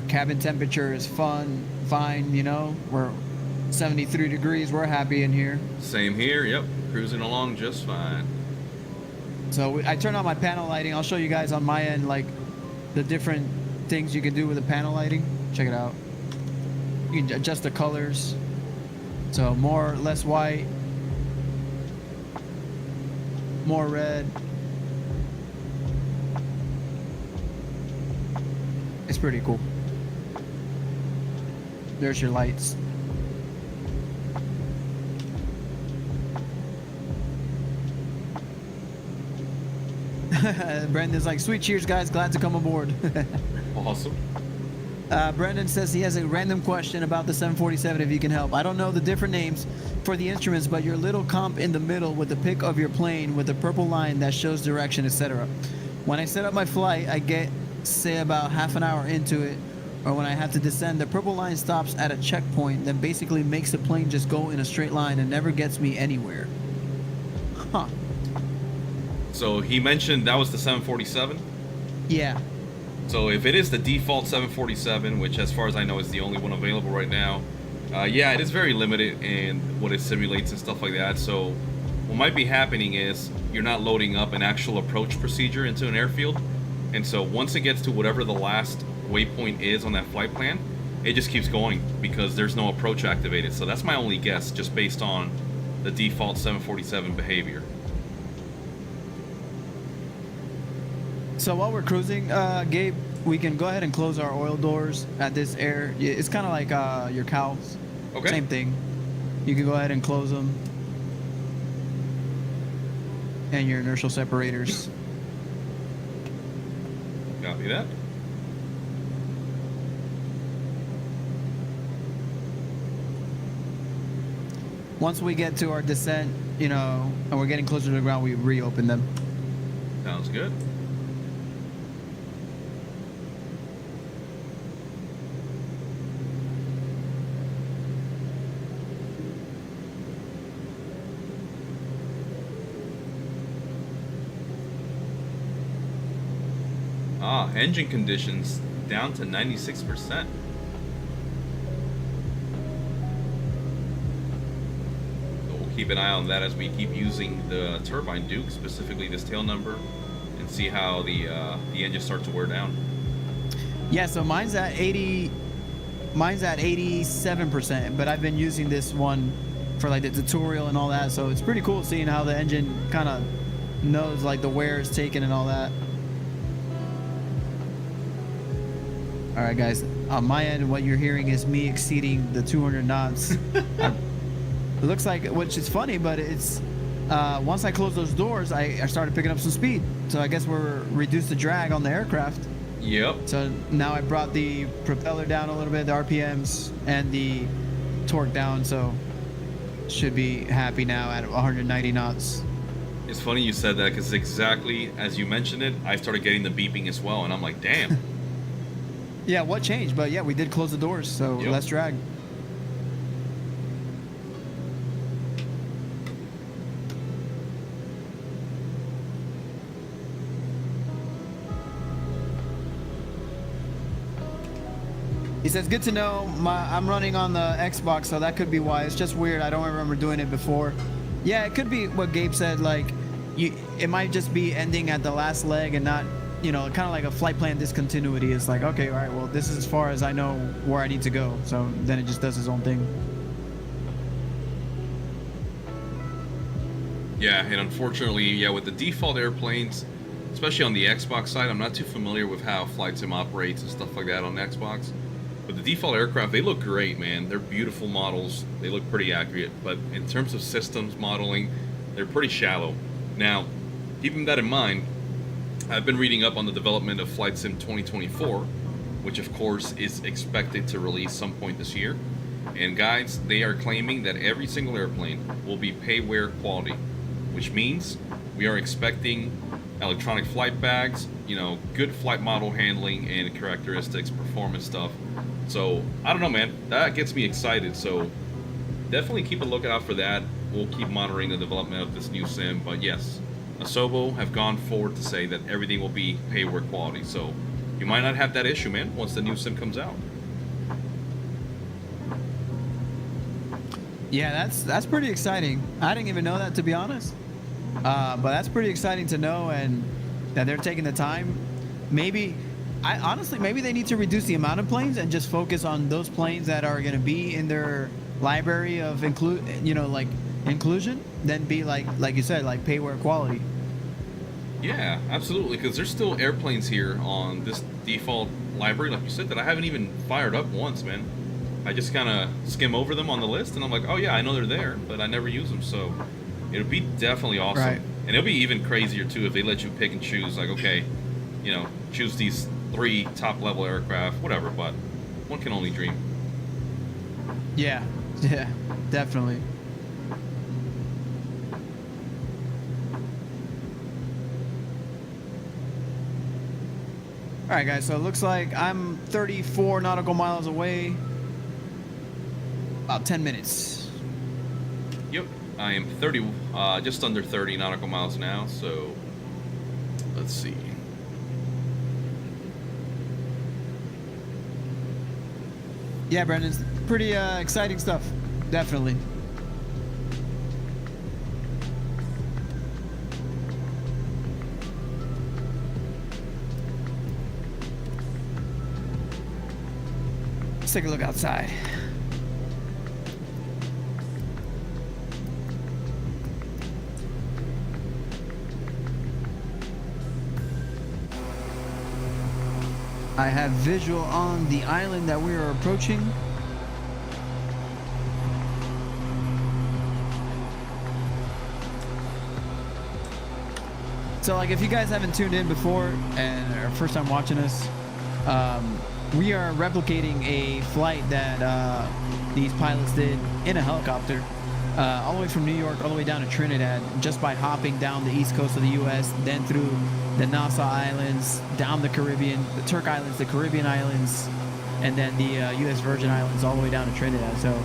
Cabin temperature is fine, you know. We're 73 degrees. We're happy in here. Same here. Yep, cruising along just fine. So I turned on my panel lighting. I'll show you guys on my end, like the different things you can do with the panel lighting. Check it out. You can adjust the colors. So more, less white, more red. It's pretty cool. There's your lights. Brendan's like, sweet, cheers, guys. Glad to come aboard. Awesome. Brendan says he has a random question about the 747, if you can help. I don't know the different names for the instruments, but your little comp in the middle with the pic of your plane with the purple line that shows direction, etc. When I set up my flight, I get, say, about half an hour into it, or when I have to descend, the purple line stops at a checkpoint that basically makes the plane just go in a straight line and never gets me anywhere. Huh. So he mentioned that was the 747? Yeah. So if it is the default 747, which as far as I know is the only one available right now, yeah, it is very limited in what it simulates and stuff like that. So what might be happening is you're not loading up an actual approach procedure into an airfield. And so once it gets to whatever the last waypoint is on that flight plan, it just keeps going because there's no approach activated. So that's my only guess, just based on the default 747 behavior. So while we're cruising, Gabe, we can go ahead and close our oil doors at this air. It's kind of like your cowls. Okay. Same thing. You can go ahead and close them. And your inertial separators. Copy that. Once we get to our descent, you know, and we're getting closer to the ground, we reopen them. Sounds good. Engine conditions down to 96%. So we'll keep an eye on that as we keep using the Turbine Duke, specifically this tail number, and see how the engine starts to wear down. Yeah, so mine's at 87%, but I've been using this one for like the tutorial and all that, so it's pretty cool seeing how the engine kind of knows like the wear is taken and all that. All right, guys. On my end, what you're hearing is me exceeding the 200 knots. It looks like, which is funny, but it's once I closed those doors, I started picking up some speed. So I guess we're reduced the drag on the aircraft. Yep. So now I brought the propeller down a little bit, the RPMs and the torque down. So should be happy now at 190 knots. It's funny you said that because exactly as you mentioned it, I started getting the beeping as well, and I'm like, damn. Yeah, what changed? But yeah, we did close the doors, so Yep. less drag. He says, good to know. I'm running on the Xbox, so that could be why. It's just weird. I don't remember doing it before. Yeah, it could be what Gabe said. Like, it might just be ending at the last leg and not, you know, kind of like a flight plan discontinuity. It's like, okay, all right, well, this is as far as I know where I need to go. So then it just does its own thing. Yeah, and unfortunately, yeah, with the default airplanes, especially on the Xbox side, I'm not too familiar with how Flight Sim operates and stuff like that on Xbox. But the default aircraft, they look great, man. They're beautiful models. They look pretty accurate. But in terms of systems modeling, they're pretty shallow. Now, keeping that in mind, I've been reading up on the development of Flight Sim 2024, which of course is expected to release some point this year. And guys, they are claiming that every single airplane will be pay-wear quality, which means we are expecting electronic flight bags, you know, good flight model handling and characteristics, performance stuff. So, I don't know, man. That gets me excited. So, definitely keep a lookout for that. We'll keep monitoring the development of this new sim. But yes, Asobo have gone forward to say that everything will be pay-wear quality. So, you might not have that issue, man, once the new sim comes out. Yeah, that's pretty exciting. I didn't even know that, to be honest. But that's pretty exciting to know, and that they're taking the time. Maybe they need to reduce the amount of planes and just focus on those planes that are going to be in their library of inclusion. Then be like you said, like pay-wear quality. Yeah, absolutely, because there's still airplanes here on this default library, like you said, that I haven't even fired up once, man. I just kind of skim over them on the list, and I'm like, oh yeah, I know they're there, but I never use them, so it'll be definitely awesome. Right. And it'll be even crazier, too, if they let you pick and choose, like, okay, you know, choose these 3 top-level aircraft, whatever, but one can only dream. Yeah, definitely. All right, guys, so it looks like I'm 34 nautical miles away. About 10 minutes. Yep, I am 30, just under 30 nautical miles now, so let's see. Yeah, Brendan, it's pretty exciting stuff. Definitely. Let's take a look outside. I have visual on the island that we are approaching. So, like, if you guys haven't tuned in before and are first time watching us, we are replicating a flight that these pilots did in a helicopter, all the way from New York all the way down to Trinidad, just by hopping down the east coast of the U.S., then through the Nassau Islands, down the Caribbean, the Turk Islands, the Caribbean Islands, and then the U.S. Virgin Islands all the way down to Trinidad. So,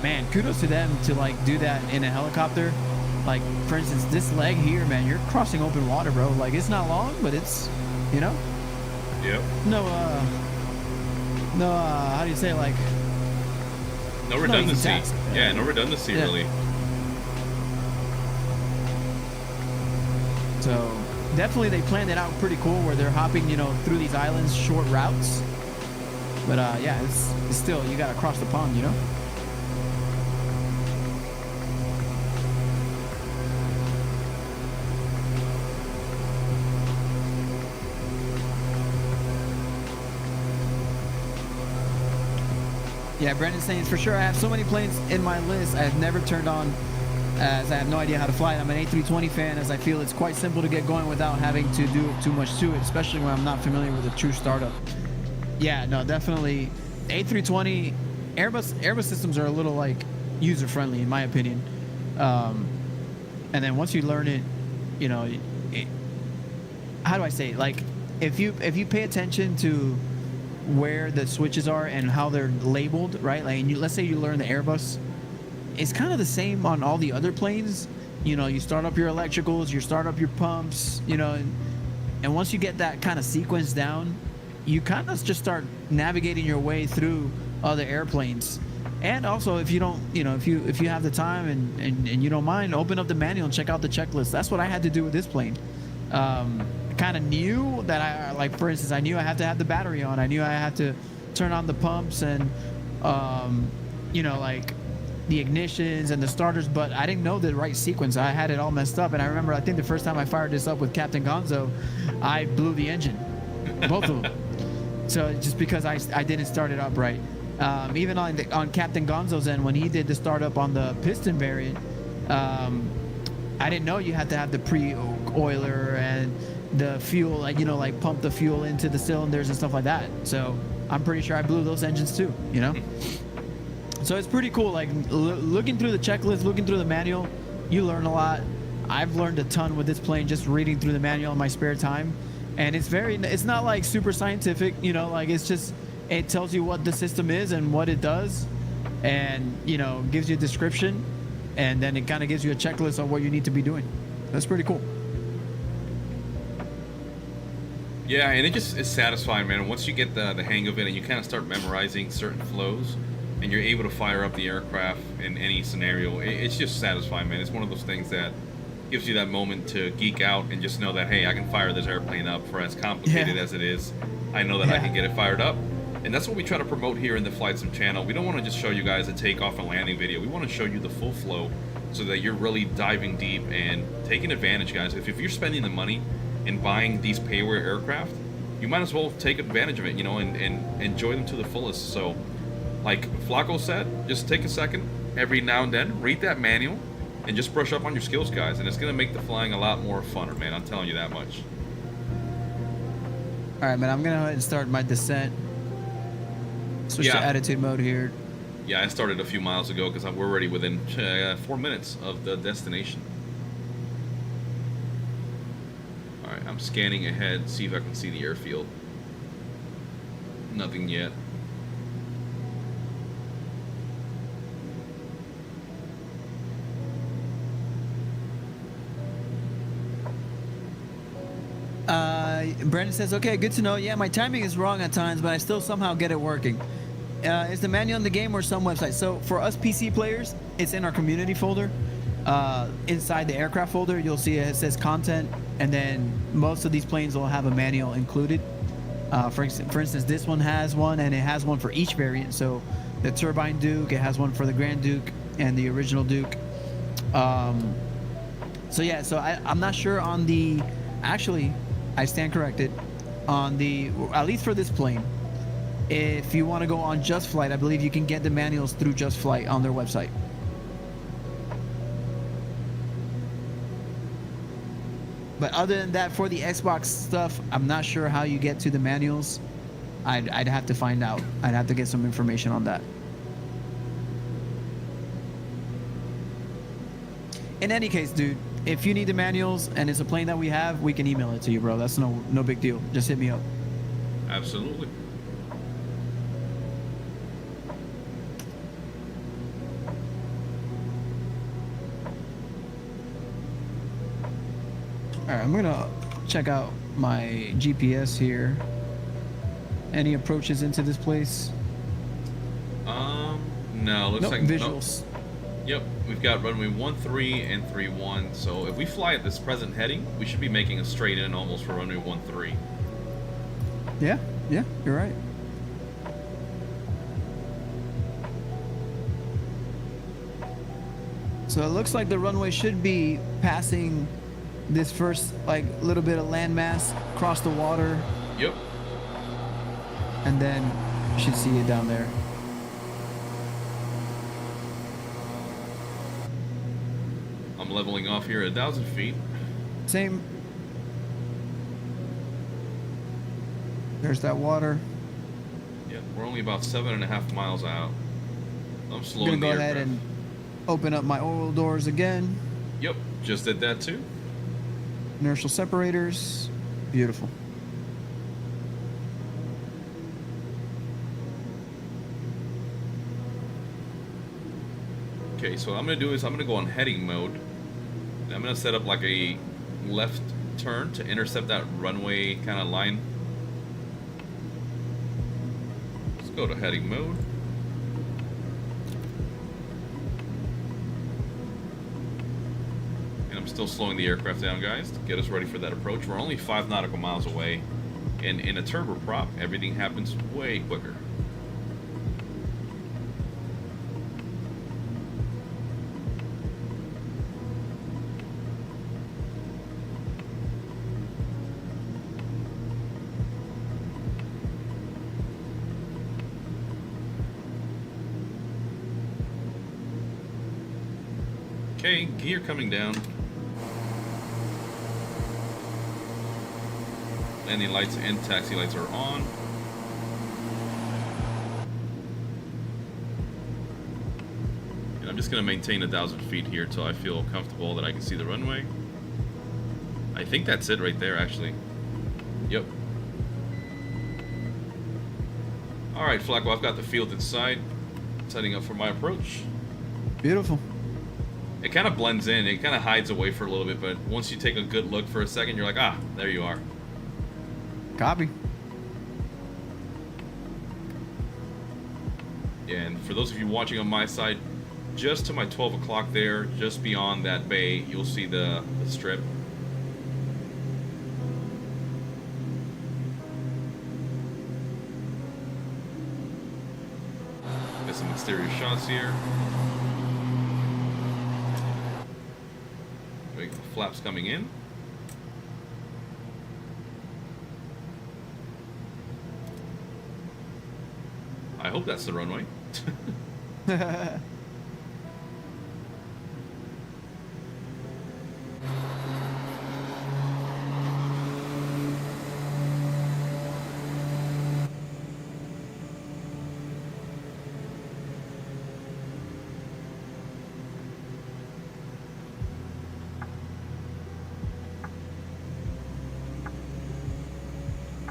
man, kudos to them to, like, do that in a helicopter. Like, for instance, this leg here, man, you're crossing open water, bro. Like, it's not long, but it's, you know? Yep. No, how do you say, like... No redundancy. task. Yeah, no redundancy, Yeah. really. So, definitely they planned it out pretty cool where they're hopping, you know, through these islands, short routes. But, yeah, it's still, you gotta cross the pond, you know? Yeah, Brandon's saying for sure. I have so many planes in my list I have never turned on, as I have no idea how to fly it. I'm an A320 fan, as I feel it's quite simple to get going without having to do too much to it, especially when I'm not familiar with a true startup. Yeah, no, definitely. A320, Airbus systems are a little like user friendly in my opinion. And then once you learn it, you know, how do I say it? Like if you pay attention to where the switches are and how they're labeled, right? Like, and let's say you learn the Airbus, it's kind of the same on all the other planes. You know, you start up your electricals, you start up your pumps, you know, and once you get that kind of sequence down, you kind of just start navigating your way through other airplanes. And also, if you don't, you know, if you have the time and you don't mind, open up the manual and check out the checklist. That's what I had to do with this plane. Kind of knew that I, like, for instance, I knew I had to have the battery on. I knew I had to turn on the pumps and, you know, like the ignitions and the starters, but I didn't know the right sequence. I had it all messed up. And I remember, I think the first time I fired this up with Captain Gonzo, I blew the engine, both of them. So just because I didn't start it up right. Even on Captain Gonzo's end, when he did the startup on the piston variant, I didn't know you had to have the pre-oiler and the fuel, like, you know, like pump the fuel into the cylinders and stuff like that. So I'm pretty sure I blew those engines too, you know? So it's pretty cool. Like looking through the checklist, looking through the manual, you learn a lot. I've learned a ton with this plane just reading through the manual in my spare time. And it's not like super scientific, you know, like it's just, it tells you what the system is and what it does, and, you know, gives you a description, and then it kind of gives you a checklist of what you need to be doing. That's pretty cool. Yeah, and it's satisfying, man. Once you get the hang of it and you kind of start memorizing certain flows and you're able to fire up the aircraft in any scenario, it's just satisfying, man. It's one of those things that gives you that moment to geek out and just know that, hey, I can fire this airplane up. For as complicated as it is, I know that I can get it fired up. And that's what we try to promote here in the Flight Sim channel. We don't want to just show you guys a takeoff and landing video. We want to show you the full flow so that you're really diving deep and taking advantage, guys. If you're spending the money and buying these payware aircraft, you might as well take advantage of it, you know, and enjoy them to the fullest. So, like Flacco said, just take a second every now and then, read that manual, and just brush up on your skills, guys. And it's going to make the flying a lot more funner, man. I'm telling you that much. All right, man, I'm going to go ahead and start my descent. Switch to attitude mode here. Yeah, I started a few miles ago because we're already within 4 minutes of the destination. Alright, I'm scanning ahead, see if I can see the airfield. Nothing yet. Brandon says, okay, good to know. Yeah, my timing is wrong at times, but I still somehow get it working. Is the manual in the game or some website? So for us PC players, it's in our community folder. Inside the aircraft folder, you'll see it says content, and then most of these planes will have a manual included. For instance, this one has one, and it has one for each variant. So the Turbine Duke, it has one for the Grand Duke and the original Duke. So yeah, so I'm not sure on the, actually, I stand corrected, on the, at least for this plane, if you want to go on Just Flight, I believe you can get the manuals through Just Flight on their website. But other than that, for the Xbox stuff, I'm not sure how you get to the manuals. I'd have to find out. I'd have to get some information on that. In any case, dude, if you need the manuals and it's a plane that we have, we can email it to you, bro. That's no big deal. Just hit me up. Absolutely. All right, I'm gonna check out my GPS here. Any approaches into this place? No, looks like visuals. Nope. Yep, we've got runway 13 and 31. So if we fly at this present heading, we should be making a straight in almost for runway 13. Yeah, you're right. So it looks like the runway should be passing this first, like, little bit of landmass across the water. Yep. And then you should see it down there. I'm leveling off here at 1,000 feet. Same. There's that water. Yeah, we're only about 7.5 miles out. I'm I'm slowing gonna the go ahead aircraft. and open up my oil doors again. Yep, just did that too. Inertial separators. Beautiful. Okay, so what I'm gonna do is I'm gonna go on heading mode. And I'm gonna set up like a left turn to intercept that runway kind of line. Let's go to heading mode. And I'm still slowing the aircraft down, guys, to get us ready for that approach. We're only 5 nautical miles away. And in a turboprop, everything happens way quicker. Okay, gear coming down. Landing lights and taxi lights are on. And I'm just going to maintain 1,000 feet here till I feel comfortable that I can see the runway. I think that's it right there, actually. Yep. Alright, Flacco, I've got the field inside. Setting up for my approach. Beautiful. It kind of blends in. It kind of hides away for a little bit, but once you take a good look for a second, you're like, ah, there you are. Copy. Yeah, and for those of you watching on my side, just to my 12 o'clock there, just beyond that bay, you'll see the strip. Got some exterior shots here. We got the flaps coming in. I hope that's the runway.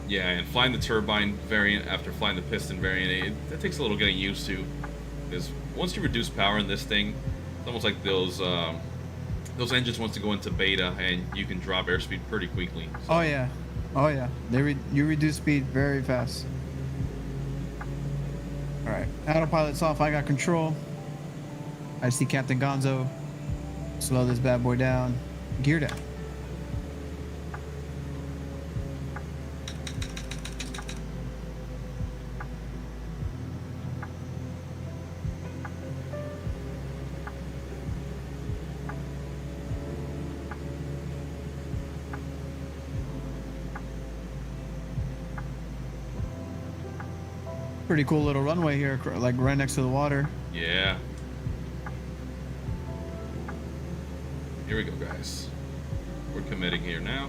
Yeah, and flying the turbine variant after flying the piston variant, that takes a little getting used to. Because once you reduce power in this thing, it's almost like those engines wants to go into beta, and you can drop airspeed pretty quickly. So. Oh yeah, oh yeah. You reduce speed very fast. All right, autopilot's off. I got control. I see Captain Gonzo. Slow this bad boy down. Gear down. Pretty cool little runway here, like right next to the water. Yeah. Here we go, guys. We're committing here now.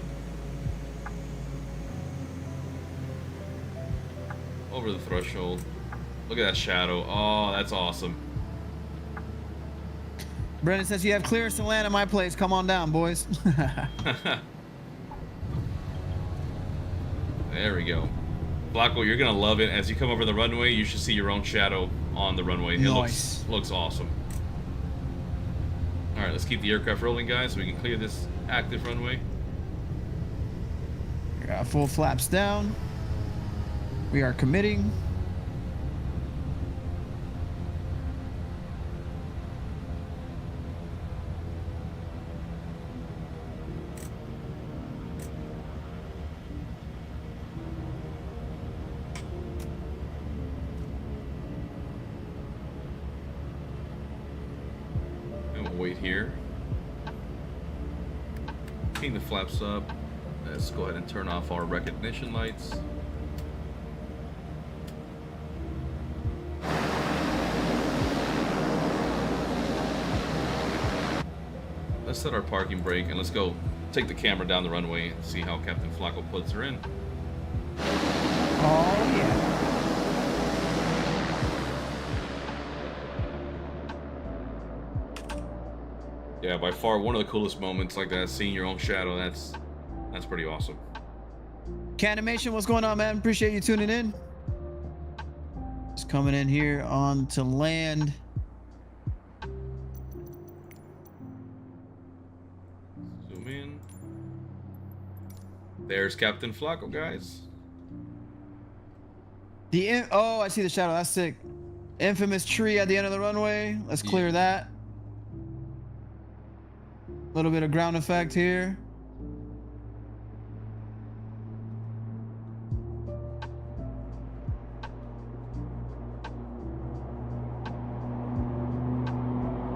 Over the threshold. Look at that shadow. Oh, that's awesome. Brendan says you have clearance to land at my place. Come on down, boys. There we go. Flacco, you're gonna love it. As you come over the runway, you should see your own shadow on the runway. It Nice. looks awesome. All right, let's keep the aircraft rolling, guys, so we can clear this active runway. Got full flaps down. We are committing. Wait here. Clean the flaps up. Let's go ahead and turn off our recognition lights. let's set our parking brake and let's go take the camera down the runway and see how Captain Flacco puts her in. Oh yeah. Yeah, by far one of the coolest moments like that, seeing your own shadow, that's pretty awesome. Canimation, what's going on, man? Appreciate you tuning in. Just coming in here on to land. Zoom in. There's Captain Flacco, guys. Oh, I see the shadow. That's sick. Infamous tree at the end of the runway. Let's clear that. A little bit of ground effect here.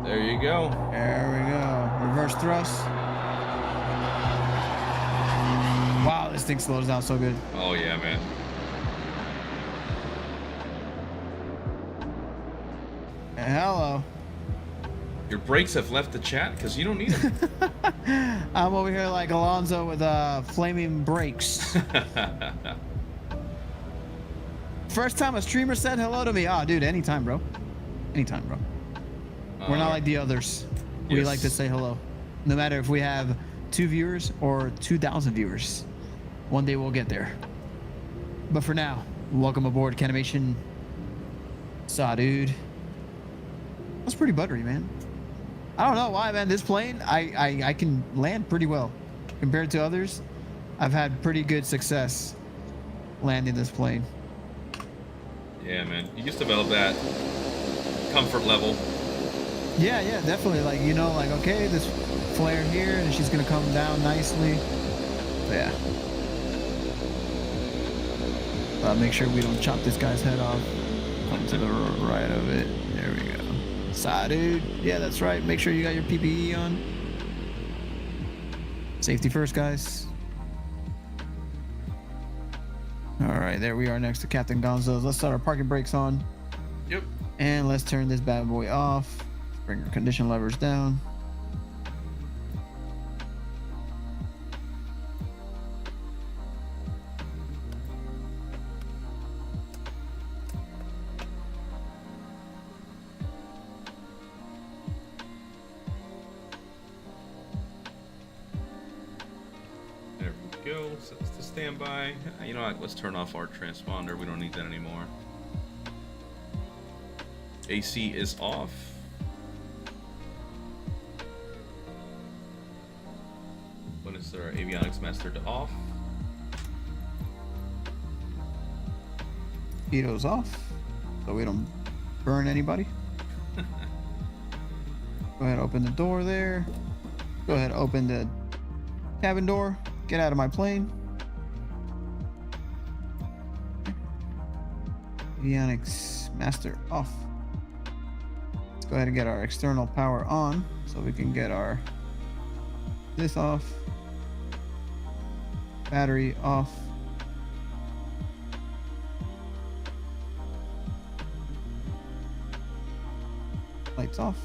There you go. There we go. Reverse thrust. Wow, this thing slows down so good. Oh yeah, man. Hello. Your brakes have left the chat because you don't need them. I'm over here like Alonso with flaming brakes. First time a streamer said hello to me. Oh, dude, anytime, bro. Anytime, bro. We're not like the others. We Yes. like to say hello. No matter if we have 2 viewers or 2,000 viewers. One day we'll get there. But for now, welcome aboard, Canimation. Saw, dude. That's pretty buttery, man. I don't know why, man. This plane, I can land pretty well. Compared to others, I've had pretty good success landing this plane. Yeah, man. You just develop that comfort level. Yeah, definitely. Like, you know, like, okay, this flare here, and she's gonna come down nicely. Yeah. Make sure we don't chop this guy's head off. Come to the right of it. There we go. Side, dude. Yeah, that's right. Make sure you got your PPE on. Safety first, guys. All right, there we are next to Captain Gonzo's. Let's start our parking brakes on. Yep. And let's turn this bad boy off. Bring our condition levers down. There we go. Sets to standby. You know what? Let's turn off our transponder. We don't need that anymore. AC is off. When is our avionics master to off? Speedo's off, so we don't burn anybody. Go ahead, open the door there. Go ahead, open the cabin door. Get out of my plane. Avionics master off. Let's go ahead and get our external power on so we can get our this off. Battery off. Lights off.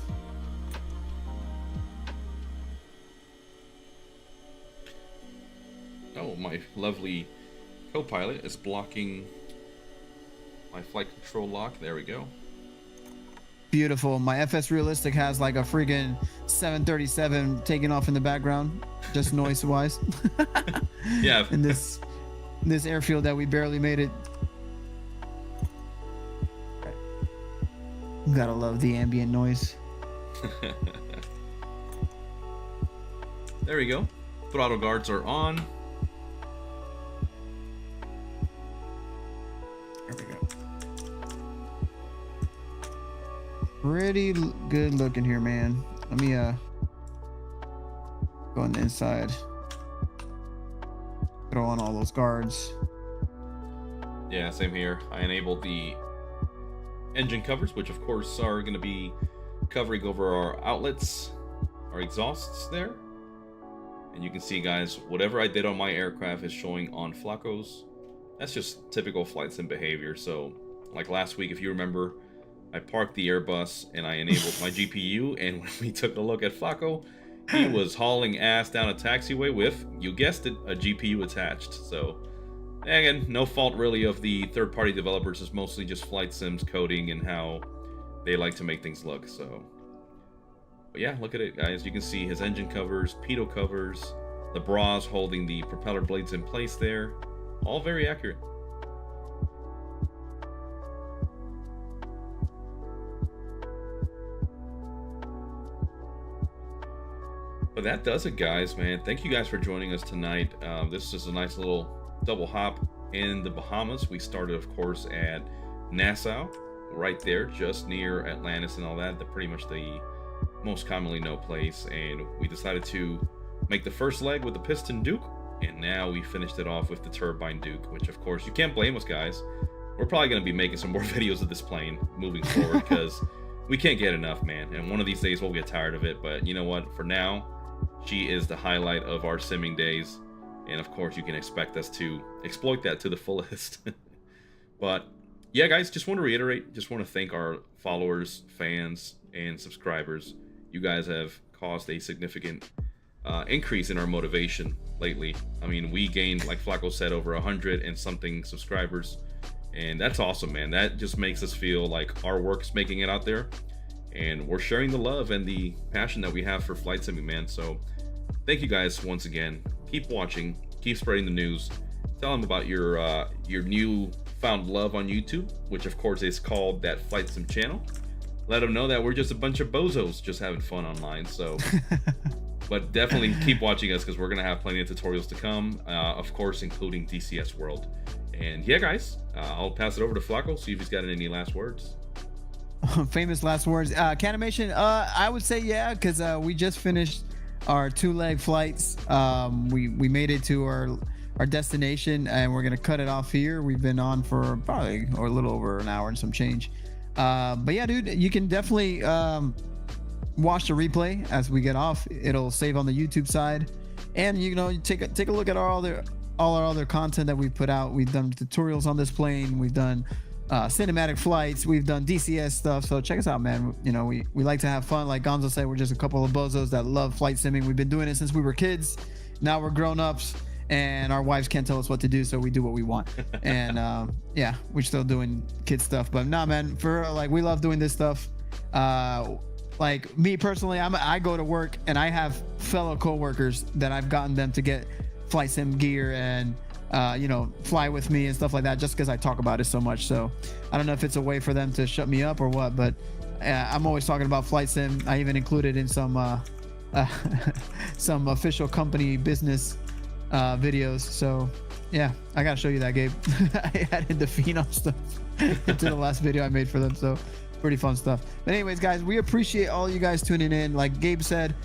Oh, my lovely co-pilot is blocking my flight control lock. There we go. Beautiful. My FS Realistic has like a freaking 737 taking off in the background, just noise wise. Yeah. in this airfield that we barely made it. Gotta love the ambient noise. There we go. Throttle guards are on. There we go. Pretty good looking here, man. Let me go on the inside. Throw on all those guards. Yeah, same here. I enabled the engine covers, which of course are going to be covering over our outlets, our exhausts there. And you can see, guys, whatever I did on my aircraft is showing on Flacco's. That's just typical flight sim behavior. So, like last week, if you remember, I parked the Airbus and I enabled my GPU, and when we took a look at Flacco, he was hauling ass down a taxiway with, you guessed it, a GPU attached. So again, no fault really of the third-party developers. It's mostly just flight sims coding and how they like to make things look. So, but yeah, look at it, guys. You can see his engine covers, pitot covers, the bras holding the propeller blades in place there. All very accurate. But that does it, guys, man. Thank you guys for joining us tonight. This is a nice little double hop in the Bahamas. We started, of course, at Nassau, right there, just near Atlantis and all that. Pretty much the most commonly known place. And we decided to make the first leg with the Piston Duke. And now we finished it off with the Turbine Duke, which, of course, you can't blame us, guys. We're probably going to be making some more videos of this plane moving forward because we can't get enough, man. And one of these days we'll get tired of it. But you know what? For now, she is the highlight of our simming days, and of course you can expect us to exploit that to the fullest. But yeah, guys, just want to reiterate, just want to thank our followers, fans, and subscribers. You guys have caused a significant increase in our motivation lately. I mean, we gained, like Flacco said, over 100 and something subscribers, and that's awesome, man. That just makes us feel like our work's making it out there, and we're sharing the love and the passion that we have for flight simming, man. So thank you guys once again. Keep watching, keep spreading the news. Tell them about your new found love on YouTube, which of course is called That Flight Sim Channel. Let them know that we're just a bunch of bozos just having fun online. So, but definitely keep watching us because we're gonna have plenty of tutorials to come, of course, including DCS World. And yeah, guys, I'll pass it over to Flacco, see if he's got any last words. Famous last words. Canimation, I would say yeah, because we just finished our 2-leg flights. We made it to our destination, and we're gonna cut it off here. We've been on for probably or a little over an hour and some change. But yeah, dude, you can definitely watch the replay as we get off. It'll save on the YouTube side, and you know, take a look at all our other content that we've put out. We've done tutorials on this plane. We've done cinematic flights, we've done DCS stuff, so check us out, man. You know, we like to have fun. Like Gonzo said, we're just a couple of bozos that love flight simming. We've been doing it since we were kids. Now we're grown-ups and our wives can't tell us what to do, so we do what we want. And yeah, we're still doing kid stuff, but nah, man, for real, like, we love doing this stuff. Like me personally, I go to work and I have fellow co-workers that I've gotten them to get flight sim gear and you know, fly with me and stuff like that, just because I talk about it so much. So I don't know if it's a way for them to shut me up or what, but I'm always talking about flight sim. I even included in some official company business videos. So yeah, I gotta show you that, Gabe. I added the Phenom stuff into the last video I made for them, so pretty fun stuff. But anyways, guys, we appreciate all you guys tuning in. Like Gabe said,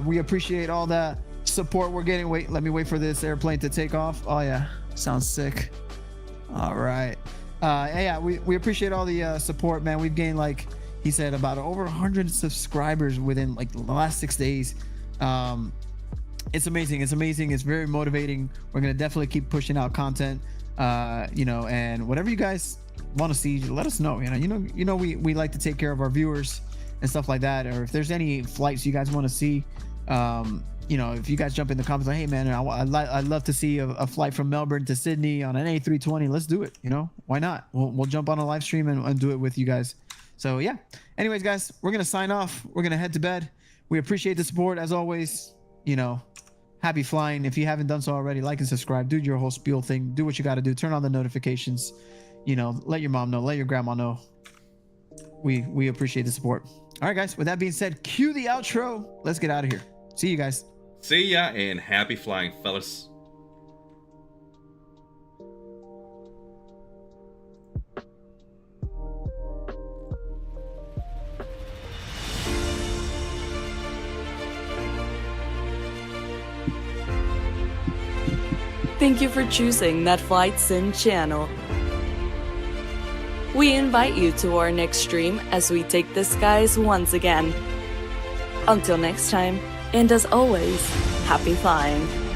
we appreciate all that support we're getting. Wait, let me wait for this airplane to take off. Oh yeah, sounds sick. All right. Yeah, we appreciate all the support, man. We've gained, like he said, about over 100 subscribers within like the last 6 days. It's amazing. It's very motivating. We're gonna definitely keep pushing out content, you know, and whatever you guys want to see, let us know. You know, we like to take care of our viewers and stuff like that. Or if there's any flights you guys want to see, you know, if you guys jump in the comments like, hey man, I'd love to see a flight from Melbourne to Sydney on an A320, let's do it. You know, why not? We'll jump on a live stream and do it with you guys. So yeah, anyways, guys, we're gonna sign off. We're gonna head to bed. We appreciate the support as always. You know, happy flying. If you haven't done so already, like and subscribe, do your whole spiel thing, do what you got to do, turn on the notifications, you know, let your mom know, let your grandma know. We appreciate the support. All right, guys, with that being said, cue the outro. Let's get out of here. See you guys. See ya, and happy flying, fellas. Thank you for choosing That Flight Sim channel. We invite you to our next stream as we take the skies once again. Until next time, and as always, happy flying.